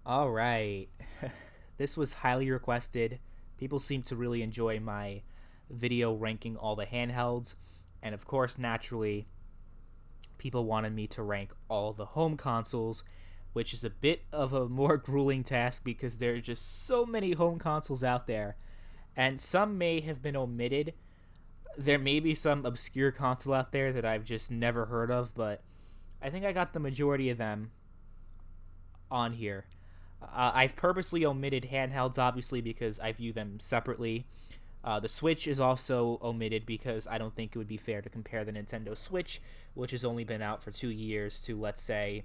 All right. This was highly requested. People seem to really enjoy my video ranking all the handhelds. And of course, naturally, people wanted me to rank all the home consoles, which is a bit of a more grueling task because there are just so many home consoles out there. And some may have been omitted. There may be some obscure console out there that I've just never heard of, but I think I got the majority of them on here. I've purposely omitted handhelds, obviously, because I view them separately. The Switch is also omitted because I don't think it would be fair to compare the Nintendo Switch, which has only been out for 2 years, to, let's say,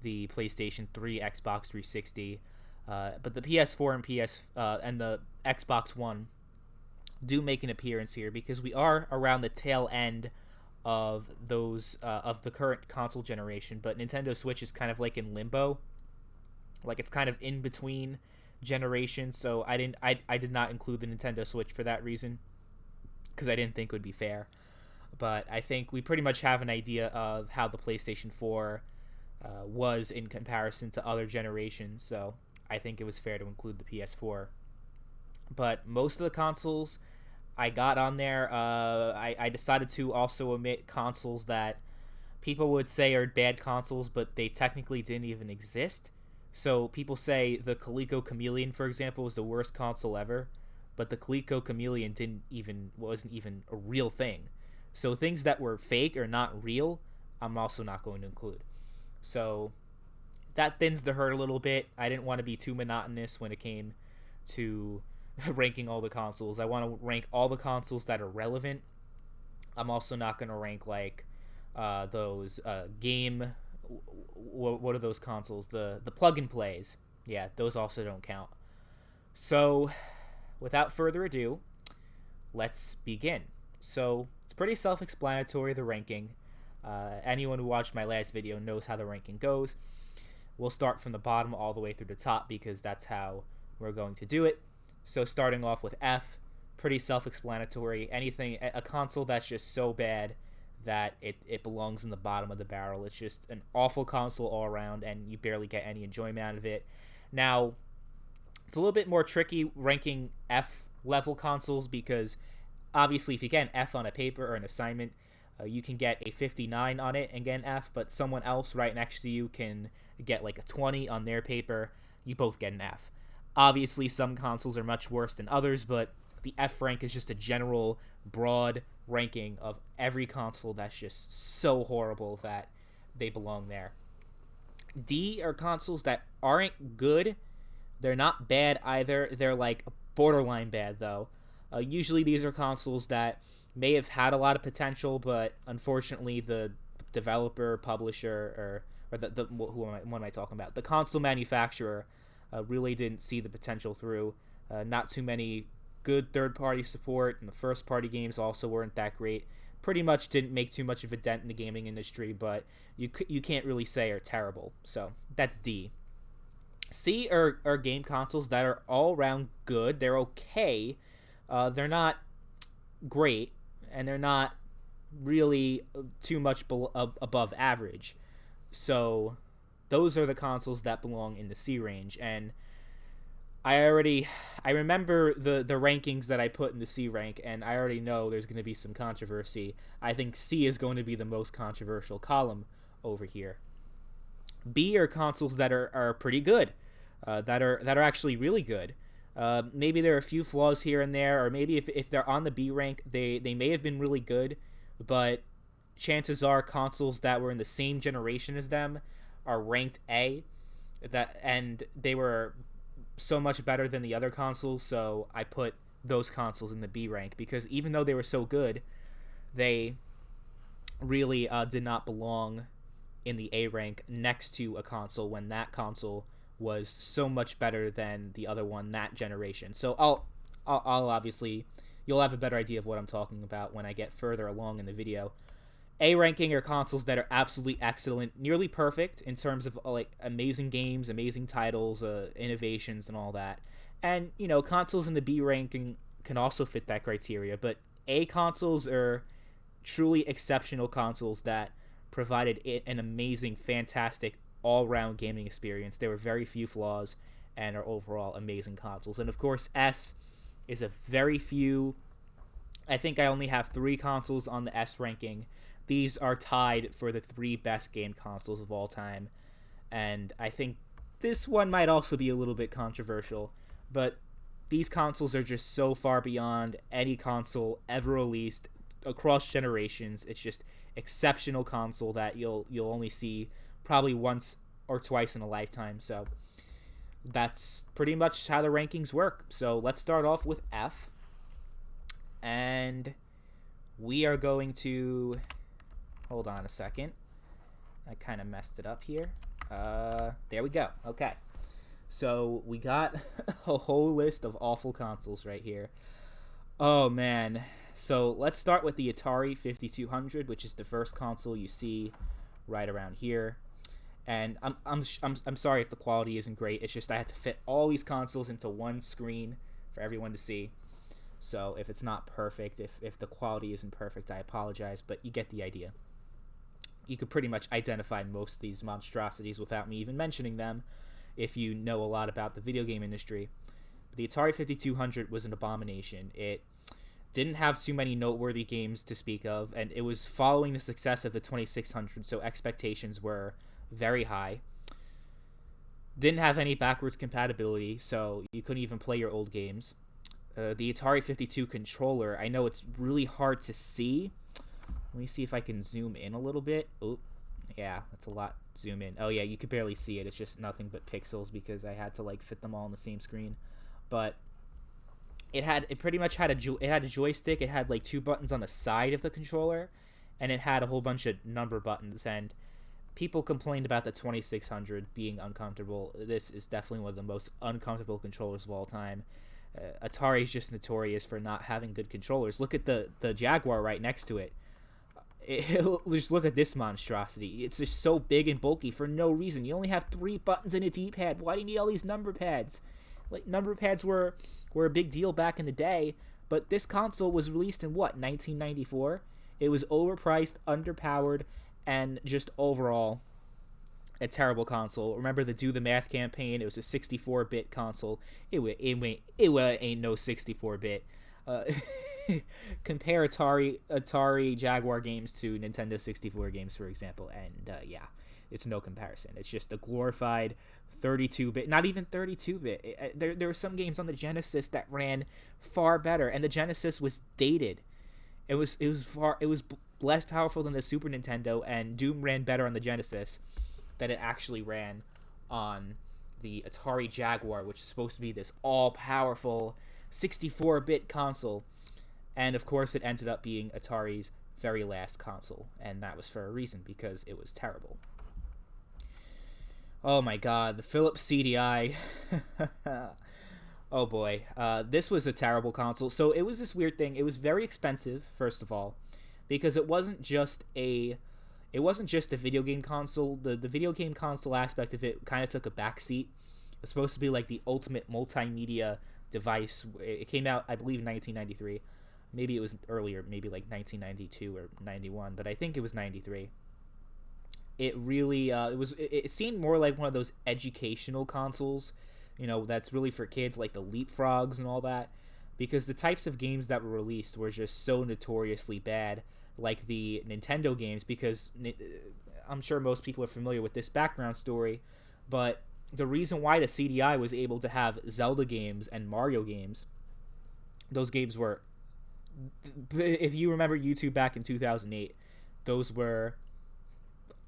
the PlayStation 3, Xbox 360. But the PS4 and and the Xbox One do make an appearance here because we are around the tail end of those of the current console generation. But Nintendo Switch is kind of like in limbo, like it's kind of in between generations. So I did not include the Nintendo Switch for that reason because I didn't think it would be fair. But I think we pretty much have an idea of how the PlayStation 4 was in comparison to other generations. So I think it was fair to include the PS4. But most of the consoles I got on there, I decided to also omit consoles that people would say are bad consoles, but they technically didn't even exist. So people say the Coleco Chameleon, for example, was the worst console ever, but the Coleco Chameleon wasn't even a real thing. So things that were fake or not real, I'm also not going to include. So that thins the herd a little bit. I didn't want to be too monotonous when it came to ranking all the consoles. I want to rank all the consoles that are relevant. I'm also not going to rank like those game. What are those consoles? The plug and plays. Yeah, those also don't count. So, without further ado, let's begin. So it's pretty self-explanatory, the ranking. Anyone who watched my last video knows how the ranking goes. We'll start from the bottom all the way through the top because that's how we're going to do it. So starting off with F, pretty self-explanatory. A console that's just so bad that it belongs in the bottom of the barrel. It's just an awful console all around, and you barely get any enjoyment out of it. Now, it's a little bit more tricky ranking F level consoles because obviously if you get an F on a paper or an assignment, you can get a 59 on it and get an F, but someone else right next to you can get like a 20 on their paper. You both get an F. Obviously, some consoles are much worse than others, but the F rank is just a general, broad ranking of every console that's just so horrible that they belong there. D are consoles that aren't good. They're not bad either. They're like borderline bad, though. Usually, these are consoles that may have had a lot of potential, but unfortunately, the developer, publisher, or what am I talking about? The console manufacturer really didn't see the potential through. Not too many good third-party support, and the first-party games also weren't that great. Pretty much didn't make too much of a dent in the gaming industry, but you can't really say are terrible. So that's D. C are game consoles that are all around good. They're okay. They're not great, and they're not really too much above average. So those are the consoles that belong in the C range. And I remember the rankings that I put in the C rank, and I already know there's going to be some controversy. I think C is going to be the most controversial column over here. B are consoles that are pretty good, that are actually really good. Maybe there are a few flaws here and there, or maybe if they're on the B rank, they may have been really good, but chances are consoles that were in the same generation as them are ranked A, and they were so much better than the other consoles, so I put those consoles in the B rank because even though they were so good, they really did not belong in the A rank next to a console when that console was so much better than the other one that generation. So I'll obviously, you'll have a better idea of what I'm talking about when I get further along in the video. A ranking are consoles that are absolutely excellent, nearly perfect in terms of like amazing games, amazing titles, innovations, and all that. And consoles in the B ranking can also fit that criteria. But A consoles are truly exceptional consoles that provided an amazing, fantastic all-round gaming experience. There were very few flaws and are overall amazing consoles. And of course, S is a very few. I think I only have 3 consoles on the S ranking. These are tied for the 3 best game consoles of all time. And I think this one might also be a little bit controversial, but these consoles are just so far beyond any console ever released across generations. It's just exceptional console that you'll only see probably once or twice in a lifetime. So that's pretty much how the rankings work. So let's start off with F. And we are going to... Hold on a second. I kind of messed it up here. There we go. Okay. So we got a whole list of awful consoles right here. Oh, man. So let's start with the Atari 5200, which is the first console you see right around here. And I'm sorry if the quality isn't great. It's just I had to fit all these consoles into one screen for everyone to see. So if it's not perfect, if the quality isn't perfect, I apologize, but you get the idea. You could pretty much identify most of these monstrosities without me even mentioning them if you know a lot about the video game industry. But the Atari 5200 was an abomination. It didn't have too many noteworthy games to speak of, and it was following the success of the 2600, so expectations were very high. Didn't have any backwards compatibility, so you couldn't even play your old games. The Atari 52 controller, I know it's really hard to see. Let me see if I can zoom in a little bit. Oh, yeah, that's a lot. Zoom in. Oh, yeah, you could barely see it. It's just nothing but pixels because I had to, like, fit them all on the same screen. But it pretty much had a joystick. It had, like, 2 buttons on the side of the controller, and it had a whole bunch of number buttons. And people complained about the 2600 being uncomfortable. This is definitely one of the most uncomfortable controllers of all time. Atari is just notorious for not having good controllers. Look at the Jaguar right next to it. Just look at this monstrosity. It's just so big and bulky for no reason. You only have 3 buttons and a D-pad. Why do you need all these number pads? Like, number pads were a big deal back in the day, but this console was released in, 1994? It was overpriced, underpowered, and just overall a terrible console. Remember the Do the Math campaign? It was a 64-bit console. It ain't no 64-bit. Compare Atari Jaguar games to Nintendo 64 games, for example, and yeah, it's no comparison. It's just a glorified 32-bit, not even 32-bit. There were some games on the Genesis that ran far better, and the Genesis was dated. It was less powerful than the Super Nintendo, and Doom ran better on the Genesis than it actually ran on the Atari Jaguar, which is supposed to be this all-powerful 64-bit console. And, of course, it ended up being Atari's very last console. And that was for a reason, because it was terrible. Oh, my God. The Philips CDI. Oh, boy. This was a terrible console. So, it was this weird thing. It was very expensive, first of all, because it wasn't just a video game console. The video game console aspect of it kind of took a backseat. It's supposed to be like the ultimate multimedia device. It came out, I believe, in 1993. Maybe it was earlier, maybe like 1992 or 91, but I think it was 93. It really, it seemed more like one of those educational consoles, that's really for kids, like the Leapfrogs and all that, because the types of games that were released were just so notoriously bad, like the Nintendo games, because I'm sure most people are familiar with this background story, but the reason why the CDI was able to have Zelda games and Mario games, those games were, if you remember YouTube back in 2008, those were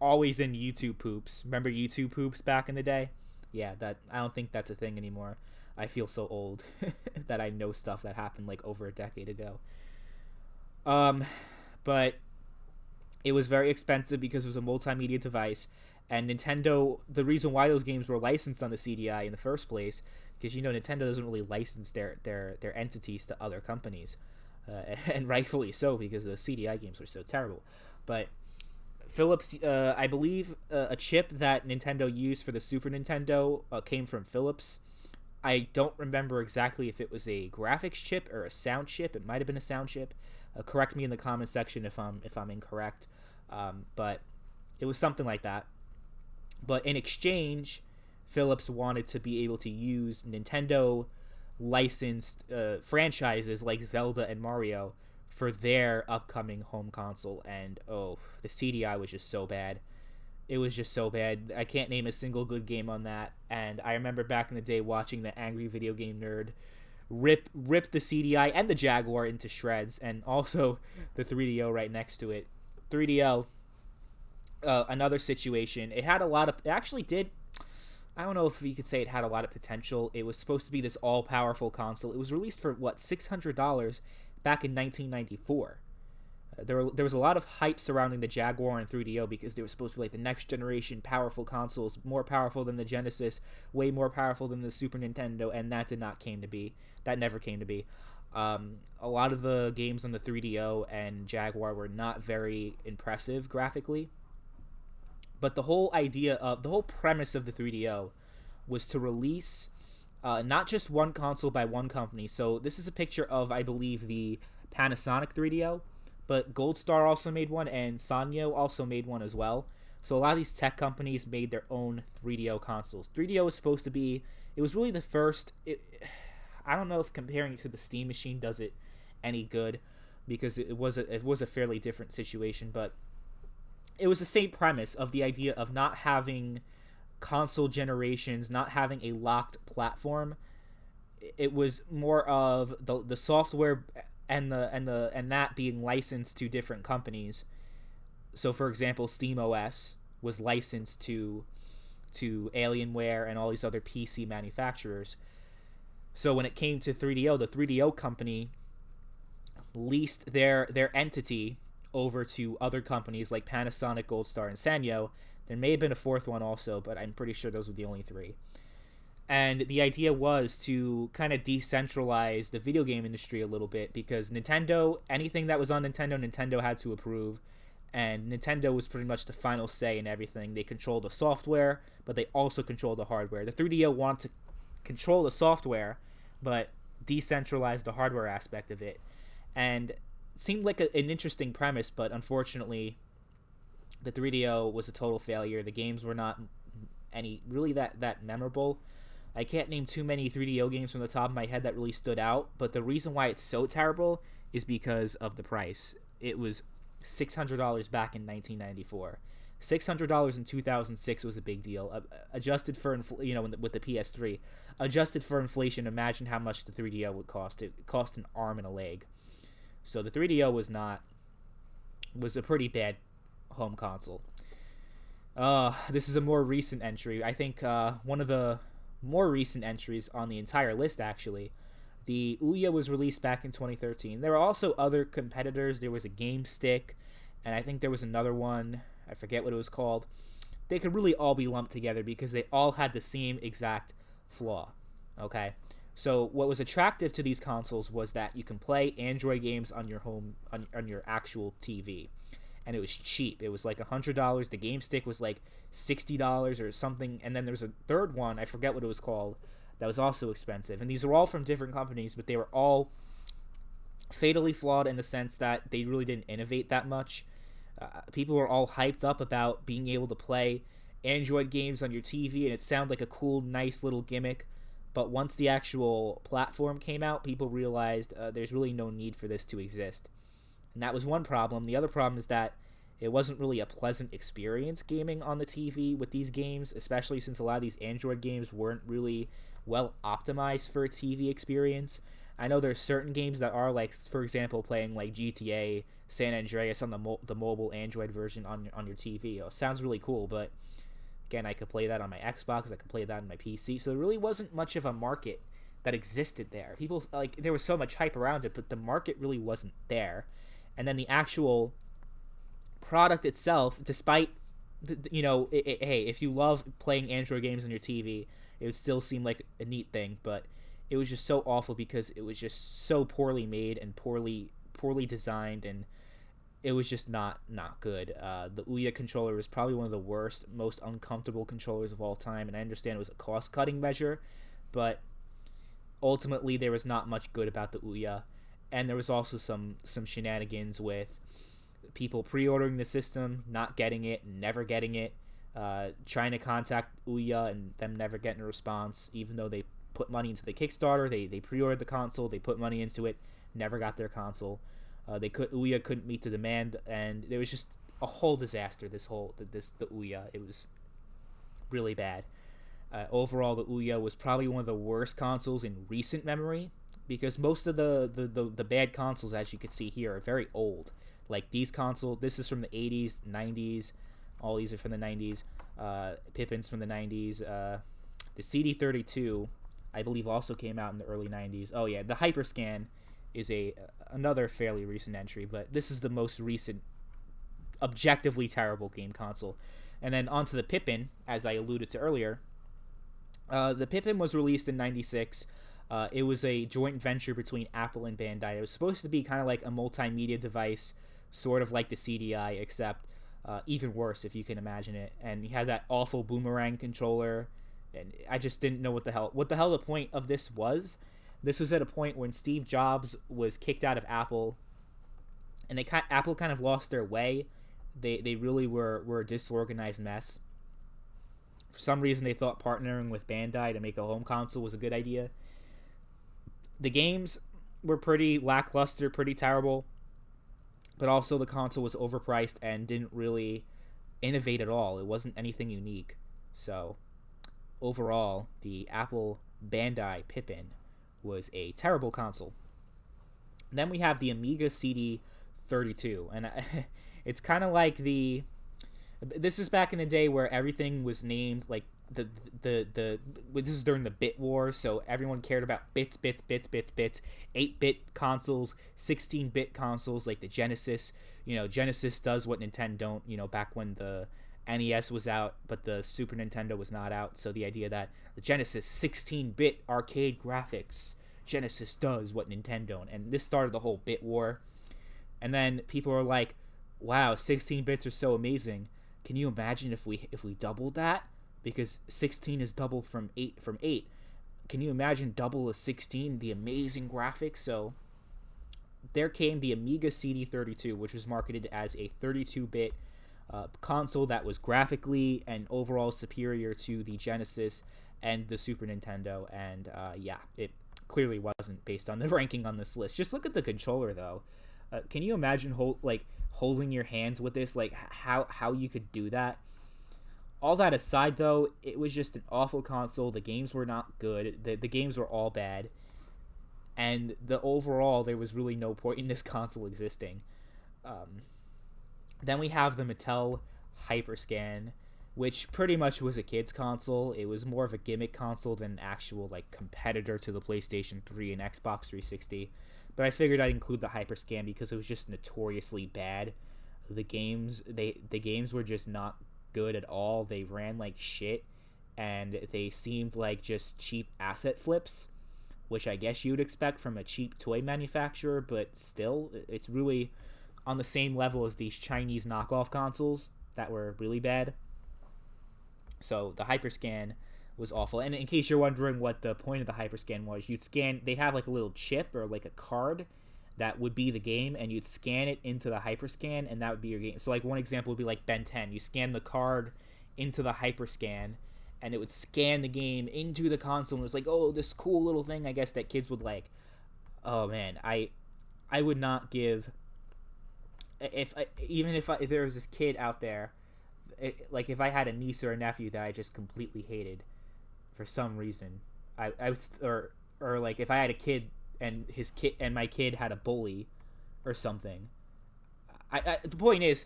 always in YouTube poops. Remember YouTube poops back in the day? Yeah, I don't think that's a thing anymore. I feel so old that I know stuff that happened like over a decade ago. But it was very expensive because it was a multimedia device, and Nintendo, the reason why those games were licensed on the CDI in the first place, because Nintendo doesn't really license their entities to other companies. And rightfully so, because the CDI games were so terrible. But Philips, I believe a chip that Nintendo used for the Super Nintendo came from Philips. I don't remember exactly if it was a graphics chip or a sound chip. It might have been a sound chip. Correct me in the comment section if I'm incorrect. But it was something like that. But in exchange, Philips wanted to be able to use Nintendo licensed franchises like Zelda and Mario for their upcoming home console. And oh, the CDI was just so bad. It was just so bad. I can't name a single good game on that. And I remember back in the day watching the Angry Video Game Nerd rip the CDI and the Jaguar into shreds, and also the 3DO right next to it. 3DO, another situation. It had a lot of. It actually did. I don't know if you could say it had a lot of potential. It was supposed to be this all-powerful console. It was released for what, $600 back in 1994. There was a lot of hype surrounding the Jaguar and 3DO because they were supposed to be like the next generation powerful consoles, more powerful than the Genesis, way more powerful than the Super Nintendo, and that did not came to be. That never came to be. A lot of the games on the 3DO and Jaguar were not very impressive graphically, but the whole premise of the 3DO was to release not just one console by one company. So this is a picture of, I believe, the Panasonic 3DO, but Gold Star also made one, and Sanyo also made one as well. So a lot of these tech companies made their own 3DO consoles. 3DO was supposed to be, it was really the first. I don't know if comparing it to the Steam Machine does it any good, because it was a fairly different situation, but it was the same premise of the idea of not having console generations, not having a locked platform. It was more of the software and that being licensed to different companies. So, for example, SteamOS was licensed to Alienware and all these other PC manufacturers. So when it came to 3DO, the 3DO company leased their entity over to other companies like Panasonic, Gold Star, and Sanyo. There may have been a fourth one also, but I'm pretty sure those were the only three. And the idea was to kind of decentralize the video game industry a little bit, because Nintendo, anything that was on Nintendo, Nintendo had to approve. And Nintendo was pretty much the final say in everything. They controlled the software, but they also controlled the hardware. The 3DO wanted to control the software, but decentralize the hardware aspect of it. And it seemed like an interesting premise, but unfortunately, the 3DO was a total failure. The games were not any really that memorable. I can't name too many 3DO games from the top of my head that really stood out, but the reason why it's so terrible is because of the price. It was $600 back in 1994. $600 in 2006 was a big deal. Adjusted for with the PS3, adjusted for inflation, imagine how much the 3DO would cost. It cost an arm and a leg. So the 3DO was a pretty bad home console. This is a more recent entry. I think one of the more recent entries on the entire list, actually. The Ouya was released back in 2013. There were also other competitors. There was a Game Stick, and I think there was another one. I forget what it was called. They could really all be lumped together because they all had the same exact flaw. Okay? So what was attractive to these consoles was that you can play Android games on your home, on your actual TV. And it was cheap. It was like $100. The Game Stick was like $60 or something. And then there was a third one, I forget what it was called, that was also expensive. And these were all from different companies, but they were all fatally flawed in the sense that they really didn't innovate that much. People were all hyped up about being able to play Android games on your TV, and it sounded like a cool, nice little gimmick. But once the actual platform came out, people realized there's really no need for this to exist. And that was one problem. The other problem is that it wasn't really a pleasant experience gaming on the TV with these games, especially since a lot of these Android games weren't really well optimized for a TV experience. I know there's certain games that are, like, for example, playing like GTA San Andreas on the mobile Android version on your TV. It sounds really cool, but again, I could play that on my Xbox, I could play that on my PC. So there really wasn't much of a market that existed there. People, like, there was so much hype around it, but the market really wasn't there. And then the actual product itself, despite hey, if you love playing Android games on your TV, it would still seem like a neat thing, but it was just so awful because it was just so poorly made and poorly designed, and it was just not good. The Ouya controller was probably one of the worst, most uncomfortable controllers of all time, and I understand it was a cost-cutting measure, but ultimately there was not much good about the Ouya. And there was also some shenanigans with people pre-ordering the system, not getting it, never getting it. trying to contact Ouya and them never getting a response, even though they put money into the Kickstarter. They pre-ordered the console, they put money into it, never got their console. Ouya couldn't meet the demand, and it was just a whole disaster. The Ouya, it was really bad. Overall, the Ouya was probably one of the worst consoles in recent memory, because most of the bad consoles, as you can see here, are very old. Like these consoles, this is from the 80s, 90s. All these are from the 90s. Pippin's from the 90s. The CD32, I believe, also came out in the early 90s. Oh yeah, the Hyperscan is another fairly recent entry, but this is the most recent, objectively terrible game console. And then onto the Pippin, as I alluded to earlier. The Pippin was released in '96. It was a joint venture between Apple and Bandai. It was supposed to be kind of like a multimedia device, sort of like the CDI, except even worse, if you can imagine it. And he had that awful boomerang controller, and I just didn't know what the hell the point of this was. This was at a point when Steve Jobs was kicked out of Apple, and Apple kind of lost their way. They really were a disorganized mess. For some reason, they thought partnering with Bandai to make a home console was a good idea. The games were pretty lackluster, pretty terrible, but also the console was overpriced and didn't really innovate at all. It wasn't anything unique. So, overall, the Apple Bandai Pippin was a terrible console. And then we have the Amiga CD32, and it's kind of like this is back in the day where everything was named like this is during the bit war, so everyone cared about bits, 8-bit consoles, 16-bit consoles like the Genesis. Genesis does what Nintendo don't, back when the NES was out but the Super Nintendo was not out. So the idea that the Genesis 16-bit arcade graphics, Genesis does what Nintendo don't, and this started the whole bit war. And then people are like, wow, 16 bits are so amazing. Can you imagine if we doubled that? Because 16 is double from 8. Can you imagine double of 16? The amazing graphics. So there came the Amiga CD32, which was marketed as a 32-bit console that was graphically and overall superior to the Genesis and the Super Nintendo. And it clearly wasn't based on the ranking on this list. Just look at the controller, though. Can you imagine holding your hands with this? Like how you could do that? All that aside, though, it was just an awful console. The games were not good. The games were all bad. And overall, there was really no point in this console existing. Then we have the Mattel Hyperscan, which pretty much was a kid's console. It was more of a gimmick console than an actual competitor to the PlayStation 3 and Xbox 360. But I figured I'd include the Hyperscan because it was just notoriously bad. The games were just not good at all. They ran like shit, and they seemed like just cheap asset flips, which I guess you'd expect from a cheap toy manufacturer, but still, it's really on the same level as these Chinese knockoff consoles that were really bad. So the Hyperscan was awful. And in case you're wondering what the point of the Hyperscan was, they'd have like a little chip or like a card that would be the game, and you'd scan it into the Hyperscan, and that would be your game. So like one example would be like Ben 10. You scan the card into the Hyperscan, and it would scan the game into the console, and it was like, oh, this cool little thing, I guess, that kids would like. Oh man, I would not give, if there was this kid out there, if I had a niece or a nephew that I just completely hated for some reason, I was, or like if I had a kid and my kid had a bully or something, the point is,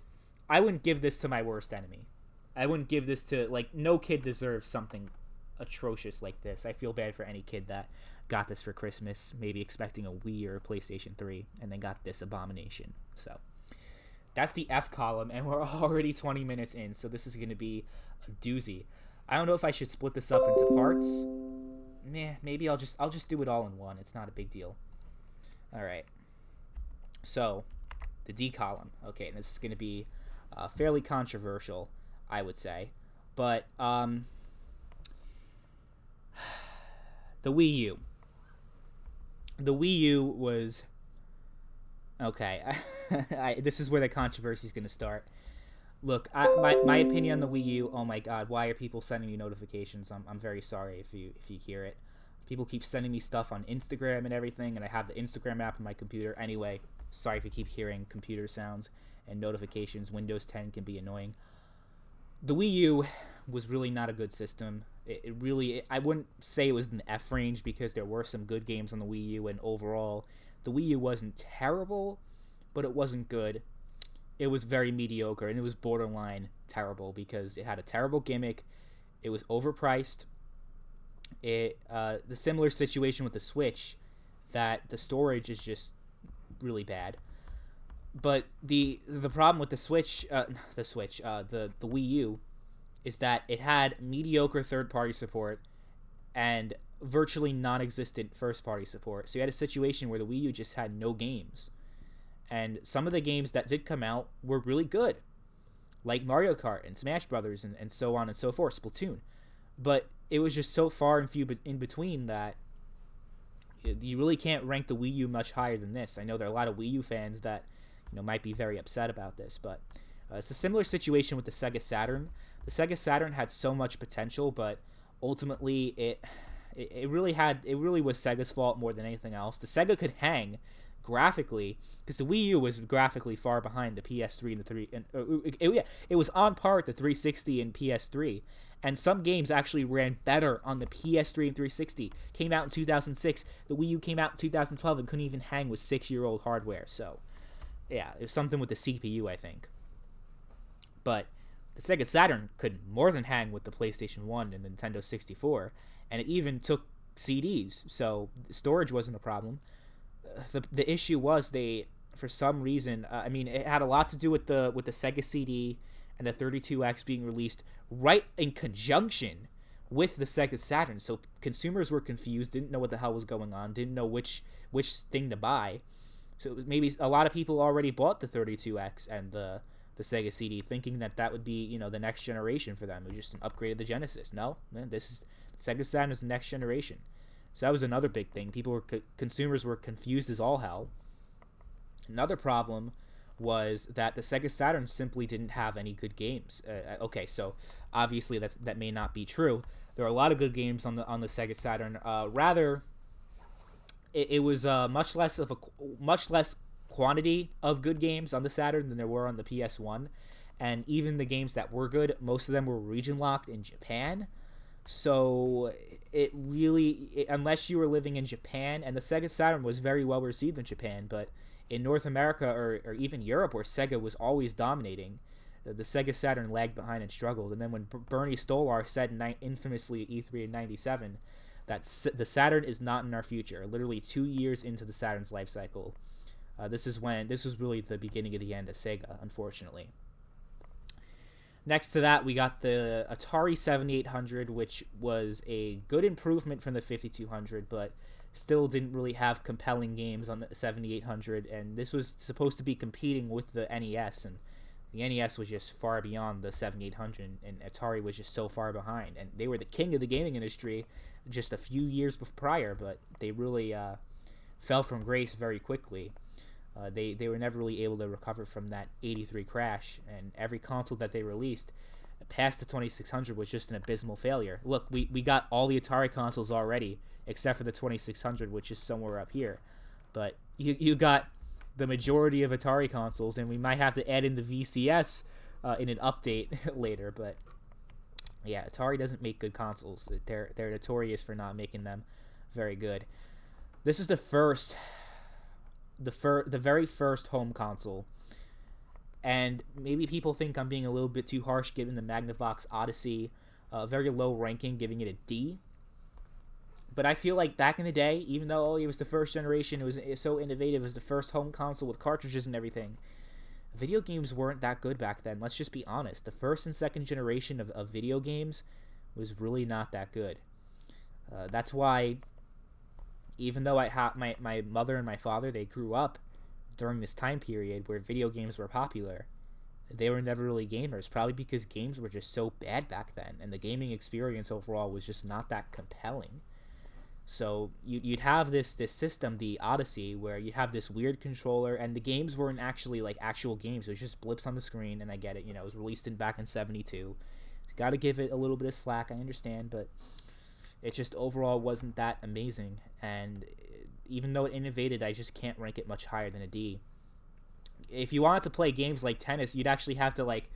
I wouldn't give this to my worst enemy. I wouldn't give this to, no kid deserves something atrocious like this. I feel bad for any kid that got this for Christmas, maybe expecting a Wii or a PlayStation 3, and then got this abomination. So that's the F column, and we're already 20 minutes in, so this is going to be a doozy. I don't know if I should split this up into parts. Maybe I'll just do it all in one. It's not a big deal. All right. So, the D column. Okay, and this is going to be fairly controversial, I would say. But the Wii U. The Wii U was okay. This is where the controversy is going to start. Look, my opinion on the Wii U. Oh my God, why are people sending me notifications? I'm very sorry if you hear it. People keep sending me stuff on Instagram and everything, and I have the Instagram app on my computer. Anyway, sorry if you keep hearing computer sounds and notifications. Windows 10 can be annoying. The Wii U was really not a good system. I wouldn't say it was in the F range because there were some good games on the Wii U, and overall, the Wii U wasn't terrible, but it wasn't good. It was very mediocre, and it was borderline terrible because it had a terrible gimmick. It was overpriced. The similar situation with the Switch, that the storage is just really bad. But the problem with the Wii U is that it had mediocre third party support and virtually non-existent first party support. So you had a situation where the Wii U just had no games, and some of the games that did come out were really good, like Mario Kart and Smash Brothers and so on and so forth, Splatoon. But it was just so far and few in between that you really can't rank the Wii U much higher than this. I know there are a lot of Wii U fans that might be very upset about this, but it's a similar situation with the Sega Saturn. The Sega Saturn had so much potential, but ultimately it really was Sega's fault more than anything else. The Sega could hang graphically because the Wii U was graphically far behind the PS3 and the three, and it was on par with the 360 and PS3. And some games actually ran better on the PS3 and 360. Came out in 2006. The Wii U came out in 2012 and couldn't even hang with 6-year-old hardware. So, yeah, it was something with the CPU, I think. But the Sega Saturn could more than hang with the PlayStation 1 and Nintendo 64. And it even took CDs. So, storage wasn't a problem. The issue was for some reason, it had a lot to do with the Sega CD and the 32X being released right in conjunction with the Sega Saturn. So consumers were confused, didn't know what the hell was going on, didn't know which thing to buy. So it was maybe a lot of people already bought the 32X and the Sega CD thinking that would be, the next generation for them. It was just an upgrade of the Genesis. No, man, Sega Saturn is the next generation. So that was another big thing. Consumers were confused as all hell. Another problem was that the Sega Saturn simply didn't have any good games. Okay, so obviously that may not be true. There are a lot of good games on the Sega Saturn. Rather, it was much less quantity of good games on the Saturn than there were on the PS1, and even the games that were good, most of them were region locked in Japan. So it really, unless you were living in Japan, and the Sega Saturn was very well received in Japan, but in North America or even Europe, where Sega was always dominating, the Sega Saturn lagged behind and struggled. And then when Bernie Stolar said infamously at E3 in '97 that the Saturn is not in our future, literally 2 years into the Saturn's life cycle, this was really the beginning of the end of Sega, unfortunately. Next to that, we got the Atari 7800, which was a good improvement from the 5200, but still didn't really have compelling games on the 7800, and this was supposed to be competing with the NES, and the NES was just far beyond the 7800, and Atari was just so far behind, and they were the king of the gaming industry just a few years prior, but they really fell from grace very quickly. They were never really able to recover from that 83 crash, and every console that they released past the 2600 was just an abysmal failure. Look, we got all the Atari consoles already, except for the 2600, which is somewhere up here. But you got the majority of Atari consoles, and we might have to add in the VCS in an update later. But yeah, Atari doesn't make good consoles. They're notorious for not making them very good. This is the very first home console, and maybe people think I'm being a little bit too harsh giving the Magnavox Odyssey a very low ranking, giving it a D. But I feel like back in the day, even though it was the first generation, it was so innovative, it was the first home console with cartridges and everything, video games weren't that good back then. Let's just be honest. The first and second generation of video games was really not that good. That's why, even though my mother and my father, they grew up during this time period where video games were popular, they were never really gamers, probably because games were just so bad back then, and the gaming experience overall was just not that compelling. So you'd have this system, the Odyssey, where you have this weird controller, and the games weren't actually like actual games. It was just blips on the screen, and I get it. You know, it was released back in '72. Got to give it a little bit of slack. I understand, but it just overall wasn't that amazing. And even though it innovated, I just can't rank it much higher than a D. If you wanted to play games like tennis, you'd actually have to like,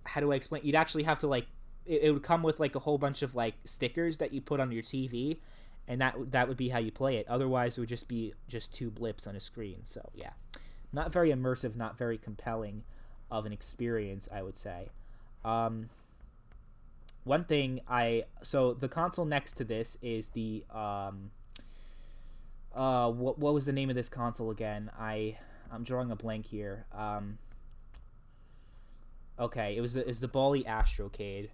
how do I explain? You'd actually have to like, it would come with like a whole bunch of like stickers that you put on your TV, and that would be how you play it. Otherwise, it would just be just two blips on a screen. So yeah, not very immersive, not very compelling of an experience, I would say. One thing so the console next to this is the what was the name of this console again? I'm drawing a blank here. Okay, it's the Bally Astrocade.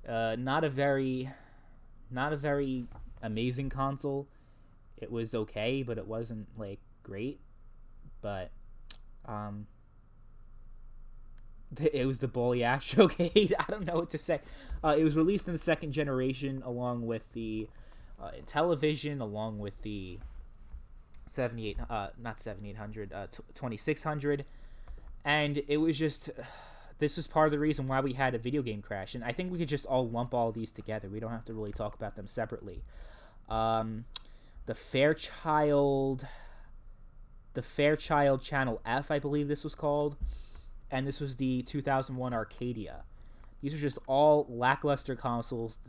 Not a very amazing console. It was okay, but it wasn't like great. But it was the Bally Astrocade. I don't know what to say. It was released in the second generation, along with the television, along with the 2600, and it was just. This was part of the reason why we had a video game crash, and I think we could just all lump all these together. We don't have to really talk about them separately. The Fairchild Channel F, I believe this was called, and this was the 2001 Arcadia. These are just all lackluster consoles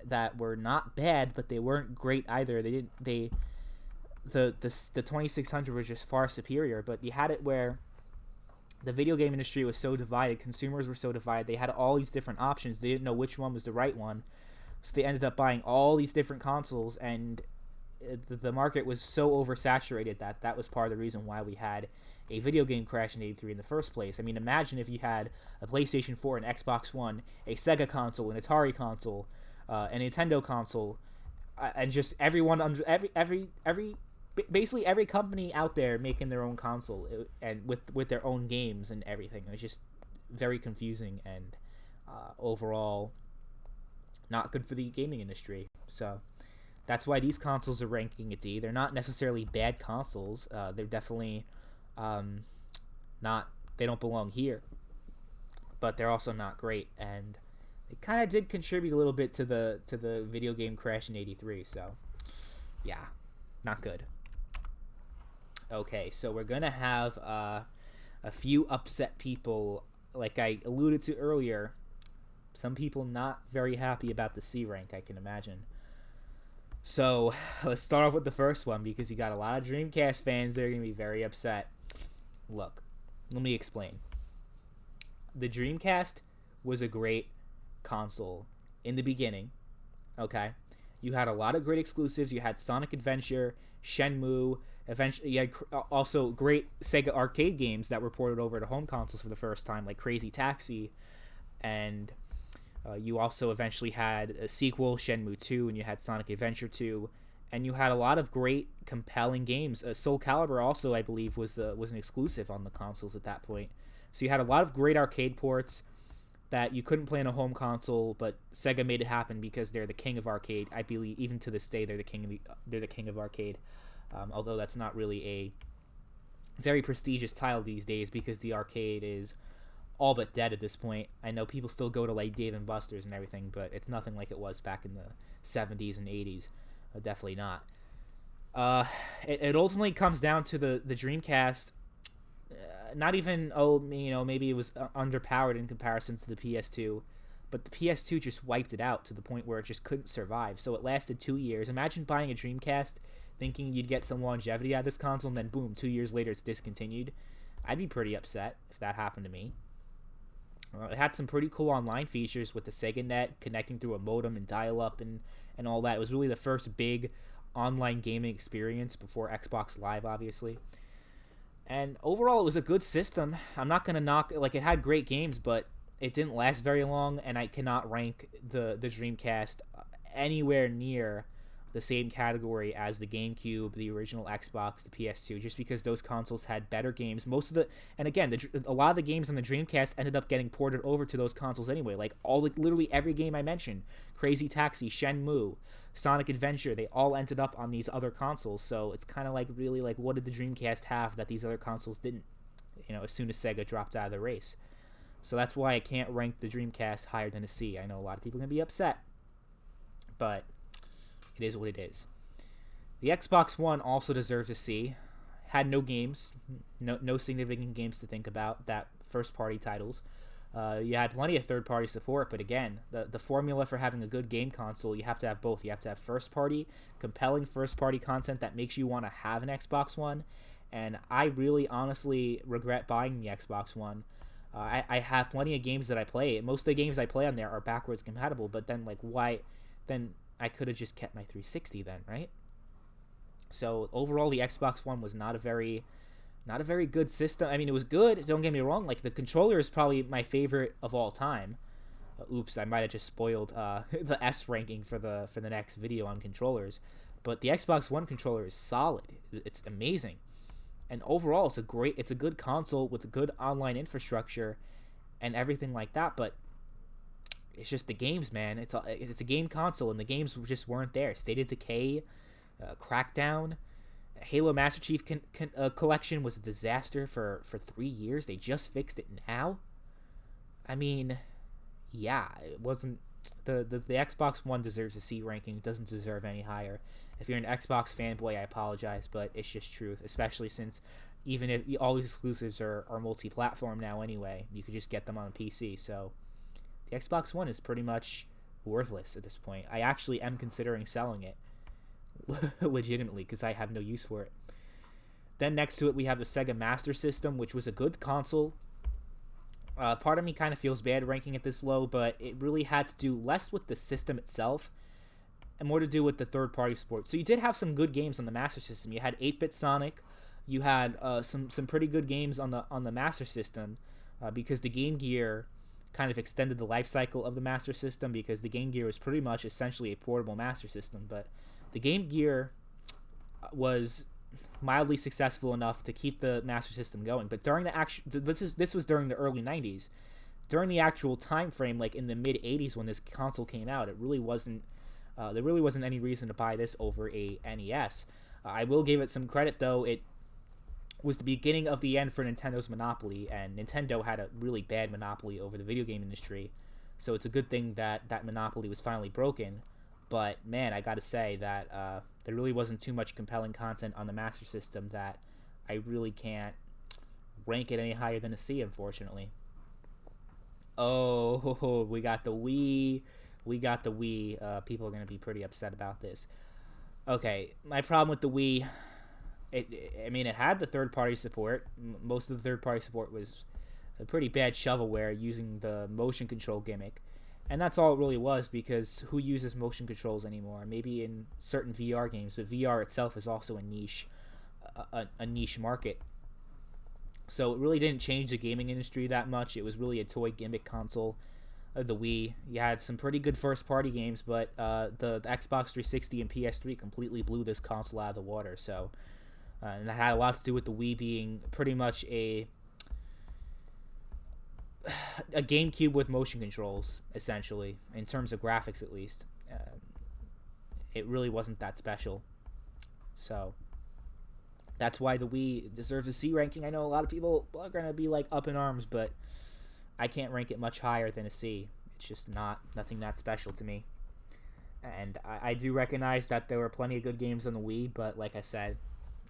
that were not bad, but they weren't great either. The 2600 was just far superior, but you had it where the video game industry was so divided, consumers were so divided, they had all these different options, they didn't know which one was the right one, so they ended up buying all these different consoles, and the market was so oversaturated that was part of the reason why we had a video game crash in '83 in the first place. I mean, imagine if you had a PlayStation 4, an Xbox One, a Sega console, an Atari console, a Nintendo console, and just everyone under basically every company out there making their own console, and with their own games and everything. It was just very confusing, and overall not good for the gaming industry. So that's why these consoles are ranking a D. They're not necessarily bad consoles. They're definitely not. They don't belong here, but they're also not great, and it kind of did contribute a little bit to the video game crash in '83. So yeah, not good. Okay, so we're gonna have a few upset people, like I alluded to earlier. Some people not very happy about the C rank, I can imagine. So let's start off with the first one, because you got a lot of Dreamcast fans that are gonna be very upset. Look, let me explain. The Dreamcast was a great console in the beginning. Okay, you had a lot of great exclusives. You had Sonic Adventure, Shenmue. Eventually, you had also great Sega arcade games that were ported over to home consoles for the first time, like Crazy Taxi, and you also eventually had a sequel, Shenmue 2, and you had Sonic Adventure 2, and you had a lot of great, compelling games. Soul Calibur also, I believe, was an exclusive on the consoles at that point. So you had a lot of great arcade ports that you couldn't play on a home console, but Sega made it happen because they're the king of arcade. I believe even to this day they're the king of arcade. Although that's not really a very prestigious title these days, because the arcade is all but dead at this point. I know people still go to like Dave and Buster's and everything, but it's nothing like it was back in the 70s and 80s. Definitely not. It ultimately comes down to the Dreamcast. Not even, maybe it was underpowered in comparison to the PS2, but the PS2 just wiped it out to the point where it just couldn't survive. So it lasted 2 years. Imagine buying a Dreamcast thinking you'd get some longevity out of this console, and then boom, 2 years later it's discontinued. I'd be pretty upset if that happened to me. It had some pretty cool online features with the Sega Net, connecting through a modem and dial-up and all that. It was really the first big online gaming experience before Xbox Live, obviously. And overall, it was a good system. I'm not going to knock... Like, it had great games, but it didn't last very long, and I cannot rank the Dreamcast anywhere near the same category as the GameCube, the original Xbox, the PS2, just because those consoles had better games. And again, a lot of the games on the Dreamcast ended up getting ported over to those consoles anyway. Like literally every game I mentioned: Crazy Taxi, Shenmue, Sonic Adventure, they all ended up on these other consoles. So it's kind of like, really, like, what did the Dreamcast have that these other consoles didn't? As soon as Sega dropped out of the race. So that's why I can't rank the Dreamcast higher than a C. I know a lot of people are going to be upset, but it is what it is. The Xbox One also deserves a C. Had no games, no significant games to think about, that first-party titles. You had plenty of third-party support, but again, the formula for having a good game console, you have to have both. You have to have first-party, compelling first-party content that makes you want to have an Xbox One, and I really honestly regret buying the Xbox One. I have plenty of games that I play. Most of the games I play on there are backwards compatible, but then, like, why? Then I could have just kept my 360 then, right? So overall, the Xbox One was not a very good system. I mean, it was good. Don't get me wrong. Like, the controller is probably my favorite of all time. Oops, I might have just spoiled the S ranking for the next video on controllers. But the Xbox One controller is solid. It's amazing. And overall, it's a good console with a good online infrastructure and everything like that. But it's just the games, man. It's a game console, and the games just weren't there. State of Decay, Crackdown, Halo Master Chief Collection was a disaster for 3 years. They just fixed it now. I mean, yeah, it wasn't. The Xbox One deserves a C ranking. It doesn't deserve any higher. If you're an Xbox fanboy, I apologize, but it's just truth. Especially since even if all these exclusives are multi-platform now anyway, you could just get them on PC. So the Xbox One is pretty much worthless at this point. I actually am considering selling it legitimately because I have no use for it. Then next to it we have the Sega Master System, which was a good console. Part of me kind of feels bad ranking it this low, but it really had to do less with the system itself and more to do with the third-party support. So you did have some good games on the Master System. You had 8-Bit Sonic. You had some pretty good games on the Master System because the Game Gear kind of extended the life cycle of the Master System, because the Game Gear was pretty much essentially a portable Master System. But the Game Gear was mildly successful enough to keep the Master System going. But during this was during the early 90s. During the actual time frame, like in the mid 80s when this console came out, it really wasn't there really wasn't any reason to buy this over a NES. I will give it some credit though. It was the beginning of the end for Nintendo's monopoly, and Nintendo had a really bad monopoly over the video game industry. So it's a good thing that that monopoly was finally broken. But man, I gotta say that there really wasn't too much compelling content on the Master System that I really can't rank it any higher than a C, unfortunately. Oh, we got the Wii. People are gonna be pretty upset about this. Okay, my problem with the Wii, it had the third-party support. Most of the third-party support was a pretty bad shovelware using the motion control gimmick. And that's all it really was, because who uses motion controls anymore? Maybe in certain VR games, but VR itself is also a niche market. So it really didn't change the gaming industry that much. It was really a toy gimmick console. The Wii, you had some pretty good first-party games, but the Xbox 360 and PS3 completely blew this console out of the water. So, and that had a lot to do with the Wii being pretty much a GameCube with motion controls, essentially, in terms of graphics at least. It really wasn't that special. So that's why the Wii deserves a C ranking. I know a lot of people are going to be like up in arms, but I can't rank it much higher than a C. It's just nothing that special to me. And I do recognize that there were plenty of good games on the Wii, but like I said,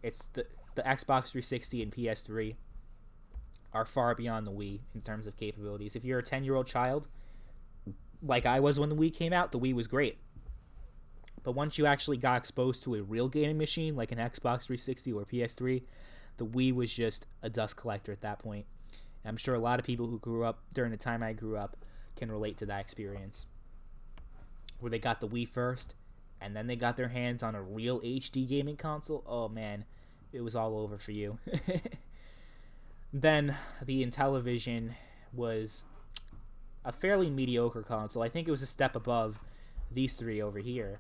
it's the Xbox 360 and PS3 are far beyond the Wii in terms of capabilities. If you're a 10-year-old child, like I was when the Wii came out, the Wii was great. But once you actually got exposed to a real gaming machine, like an Xbox 360 or PS3, the Wii was just a dust collector at that point. And I'm sure a lot of people who grew up during the time I grew up can relate to that experience, where they got the Wii first, and then they got their hands on a real HD gaming console. Oh man, it was all over for you. Then the Intellivision was a fairly mediocre console. I think it was a step above these three over here,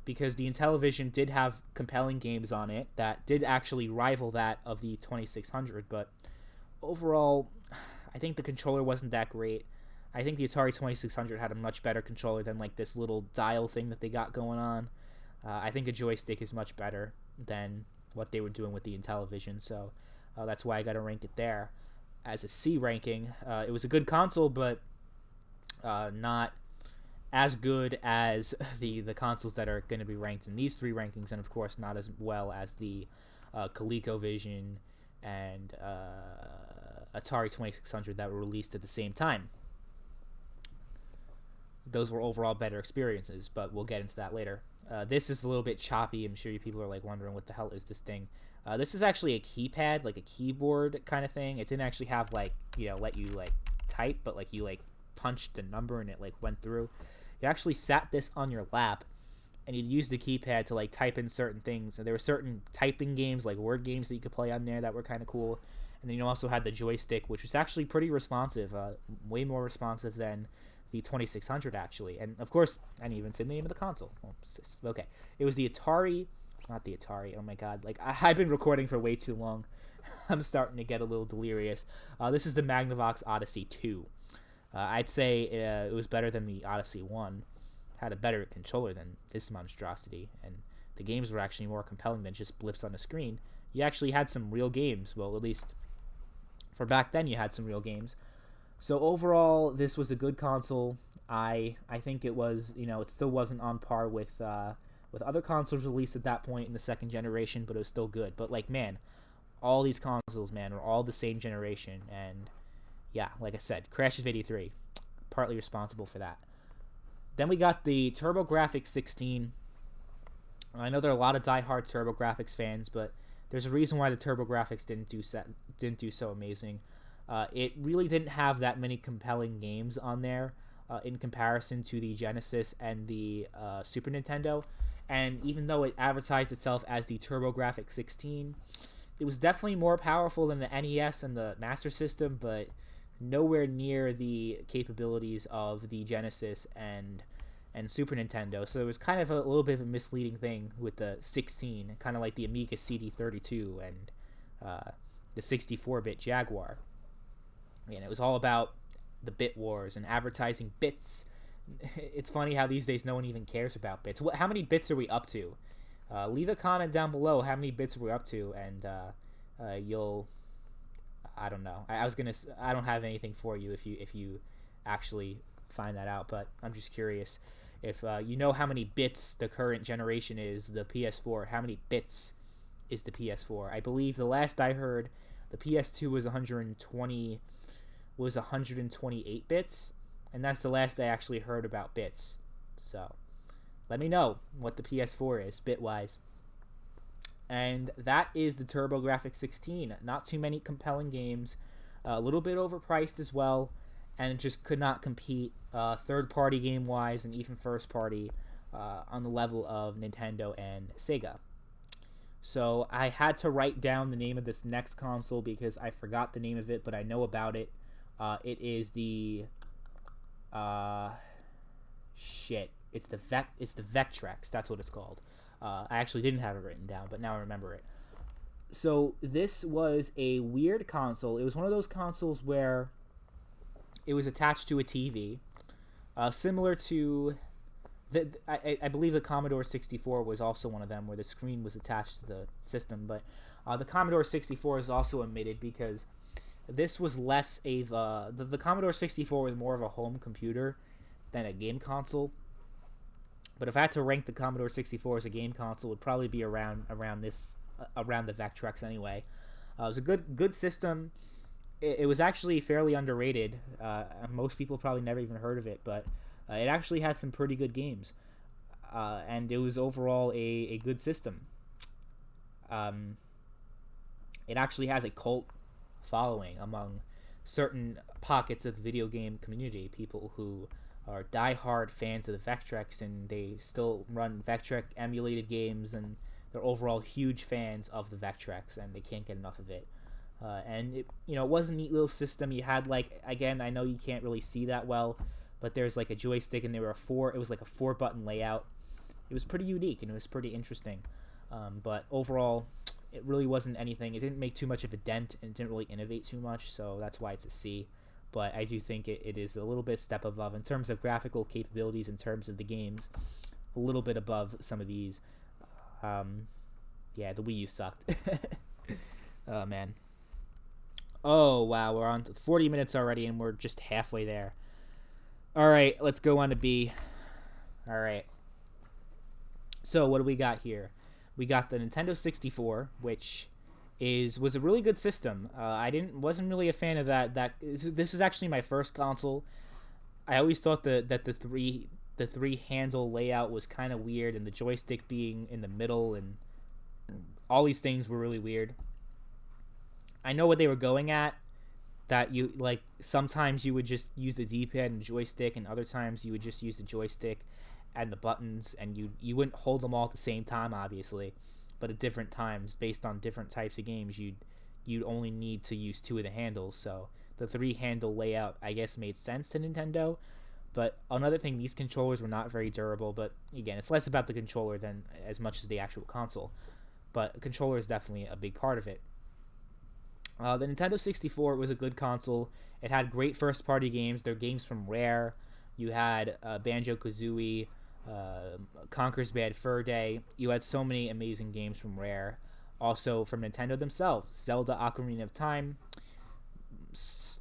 because the Intellivision did have compelling games on it that did actually rival that of the 2600, but overall, I think the controller wasn't that great. I think the Atari 2600 had a much better controller than like this little dial thing that they got going on. I think a joystick is much better than what they were doing with the Intellivision, so that's why I got to rank it there as a C ranking. It was a good console, but not as good as the consoles that are going to be ranked in these three rankings, and of course not as well as the ColecoVision and Atari 2600 that were released at the same time. Those were overall better experiences, but we'll get into that later. This is a little bit choppy. I'm sure you people are like wondering what the hell is this thing. This is actually a keypad, like a keyboard kind of thing. It didn't actually have like, let you like type, but like you like punched the number and it like went through. You actually sat this on your lap and you'd use the keypad to like type in certain things. And there were certain typing games, like word games that you could play on there that were kind of cool. And then you also had the joystick, which was actually pretty responsive, way more responsive than the 2600 actually. And of course, I didn't even say the name of the console. Okay, it was the Atari, not the Atari. Oh my god, like I've been recording for way too long. I'm starting to get a little delirious. This is the Magnavox Odyssey 2. I'd say it was better than the Odyssey 1. Had a better controller than this monstrosity, and the games were actually more compelling than just blips on the screen. You actually had some real games. Well, at least for back then, you had some real games. So overall, this was a good console. I think it was, it still wasn't on par with other consoles released at that point in the second generation, but it was still good. But like, man, all these consoles, man, are all the same generation, and yeah, like I said, Crash of 83, partly responsible for that. Then we got the TurboGrafx 16. I know there are a lot of diehard TurboGrafx fans, but there's a reason why the TurboGrafx didn't do so amazing. It really didn't have that many compelling games on there in comparison to the Genesis and the Super Nintendo. And even though it advertised itself as the TurboGrafx 16, it was definitely more powerful than the NES and the Master System, but nowhere near the capabilities of the Genesis and Super Nintendo. So it was kind of a little bit of a misleading thing with the 16, kind of like the Amiga CD32 and the 64-bit Jaguar. And it was all about the bit wars and advertising bits. It's funny how these days no one even cares about bits. How many bits are we up to? Leave a comment down below how many bits we're up to, and you'll... I don't know. I don't have anything for you if you actually find that out, but I'm just curious if you know how many bits the current generation is, the PS4. How many bits is the PS4? I believe the last I heard, the PS2 was 128 bits, and that's the last I actually heard about bits. So let me know what the PS4 is bit-wise. And that is the TurboGrafx 16. Not too many compelling games, a little bit overpriced as well, and it just could not compete third-party game-wise and even first-party on the level of Nintendo and Sega. So I had to write down the name of this next console because I forgot the name of it, but I know about it. It is the It's the Vectrex. That's what it's called. I actually didn't have it written down, but now I remember it. So this was a weird console. It was one of those consoles where it was attached to a TV, similar to I believe the Commodore 64 was also one of them, where the screen was attached to the system. But the Commodore 64 is also omitted because this was less of the Commodore 64 was more of a home computer than a game console. But if I had to rank the Commodore 64 as a game console, it would probably be around the Vectrex anyway. It was a good system. It was actually fairly underrated. Most people probably never even heard of it, but it actually had some pretty good games. And it was overall a good system. It actually has a cult following among certain pockets of the video game community, people who are die-hard fans of the Vectrex, and they still run Vectrex emulated games, and they're overall huge fans of the Vectrex, and they can't get enough of it. And it was a neat little system. You had again, I know you can't really see that well, but there's like a joystick, and it was like a 4-button layout. It was pretty unique, and it was pretty interesting. But overall, it really wasn't anything. It didn't make too much of a dent, and it didn't really innovate too much, so that's why it's a C. But I do think it is a little bit step above in terms of graphical capabilities, in terms of the games. a little bit above some of these. Um, yeah, the Wii U sucked. Oh man. Oh wow, we're on to 40 minutes already, and we're just halfway there. All right, let's go on to B. All right. So what do we got here? We got the Nintendo 64, which was a really good system. I didn't wasn't really a fan of that. This is actually my first console. I always thought that the three handle layout was kind of weird, and the joystick being in the middle, and all these things were really weird. I know what they were going at. That you like sometimes you would just use the D-pad and joystick, and other times you would just use the joystick and the buttons, and you wouldn't hold them all at the same time, obviously, but at different times based on different types of games you'd only need to use two of the handles. So the three handle layout, I guess, made sense to Nintendo. But another thing, these controllers were not very durable. But again, it's less about the controller than as much as the actual console. But a controller is definitely a big part of it. The Nintendo 64 was a good console. It had great first-party games. They're games from Rare. You had Banjo-Kazooie, Conker's Bad Fur Day. You had so many amazing games from Rare. Also from Nintendo themselves, Zelda Ocarina of Time.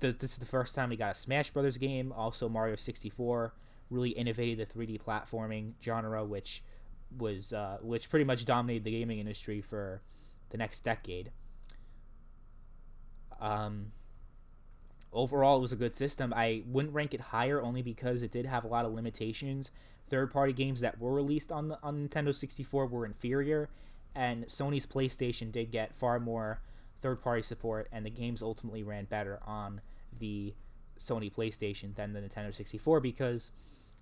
This is the first time we got a Smash Brothers game. Also Mario 64 really innovated the 3D platforming genre, which pretty much dominated the gaming industry for the next decade. Overall, it was a good system. I wouldn't rank it higher only because it did have a lot of limitations. Third-party games that were released on Nintendo 64 were inferior, and Sony's PlayStation did get far more third-party support, and the games ultimately ran better on the Sony PlayStation than the Nintendo 64 because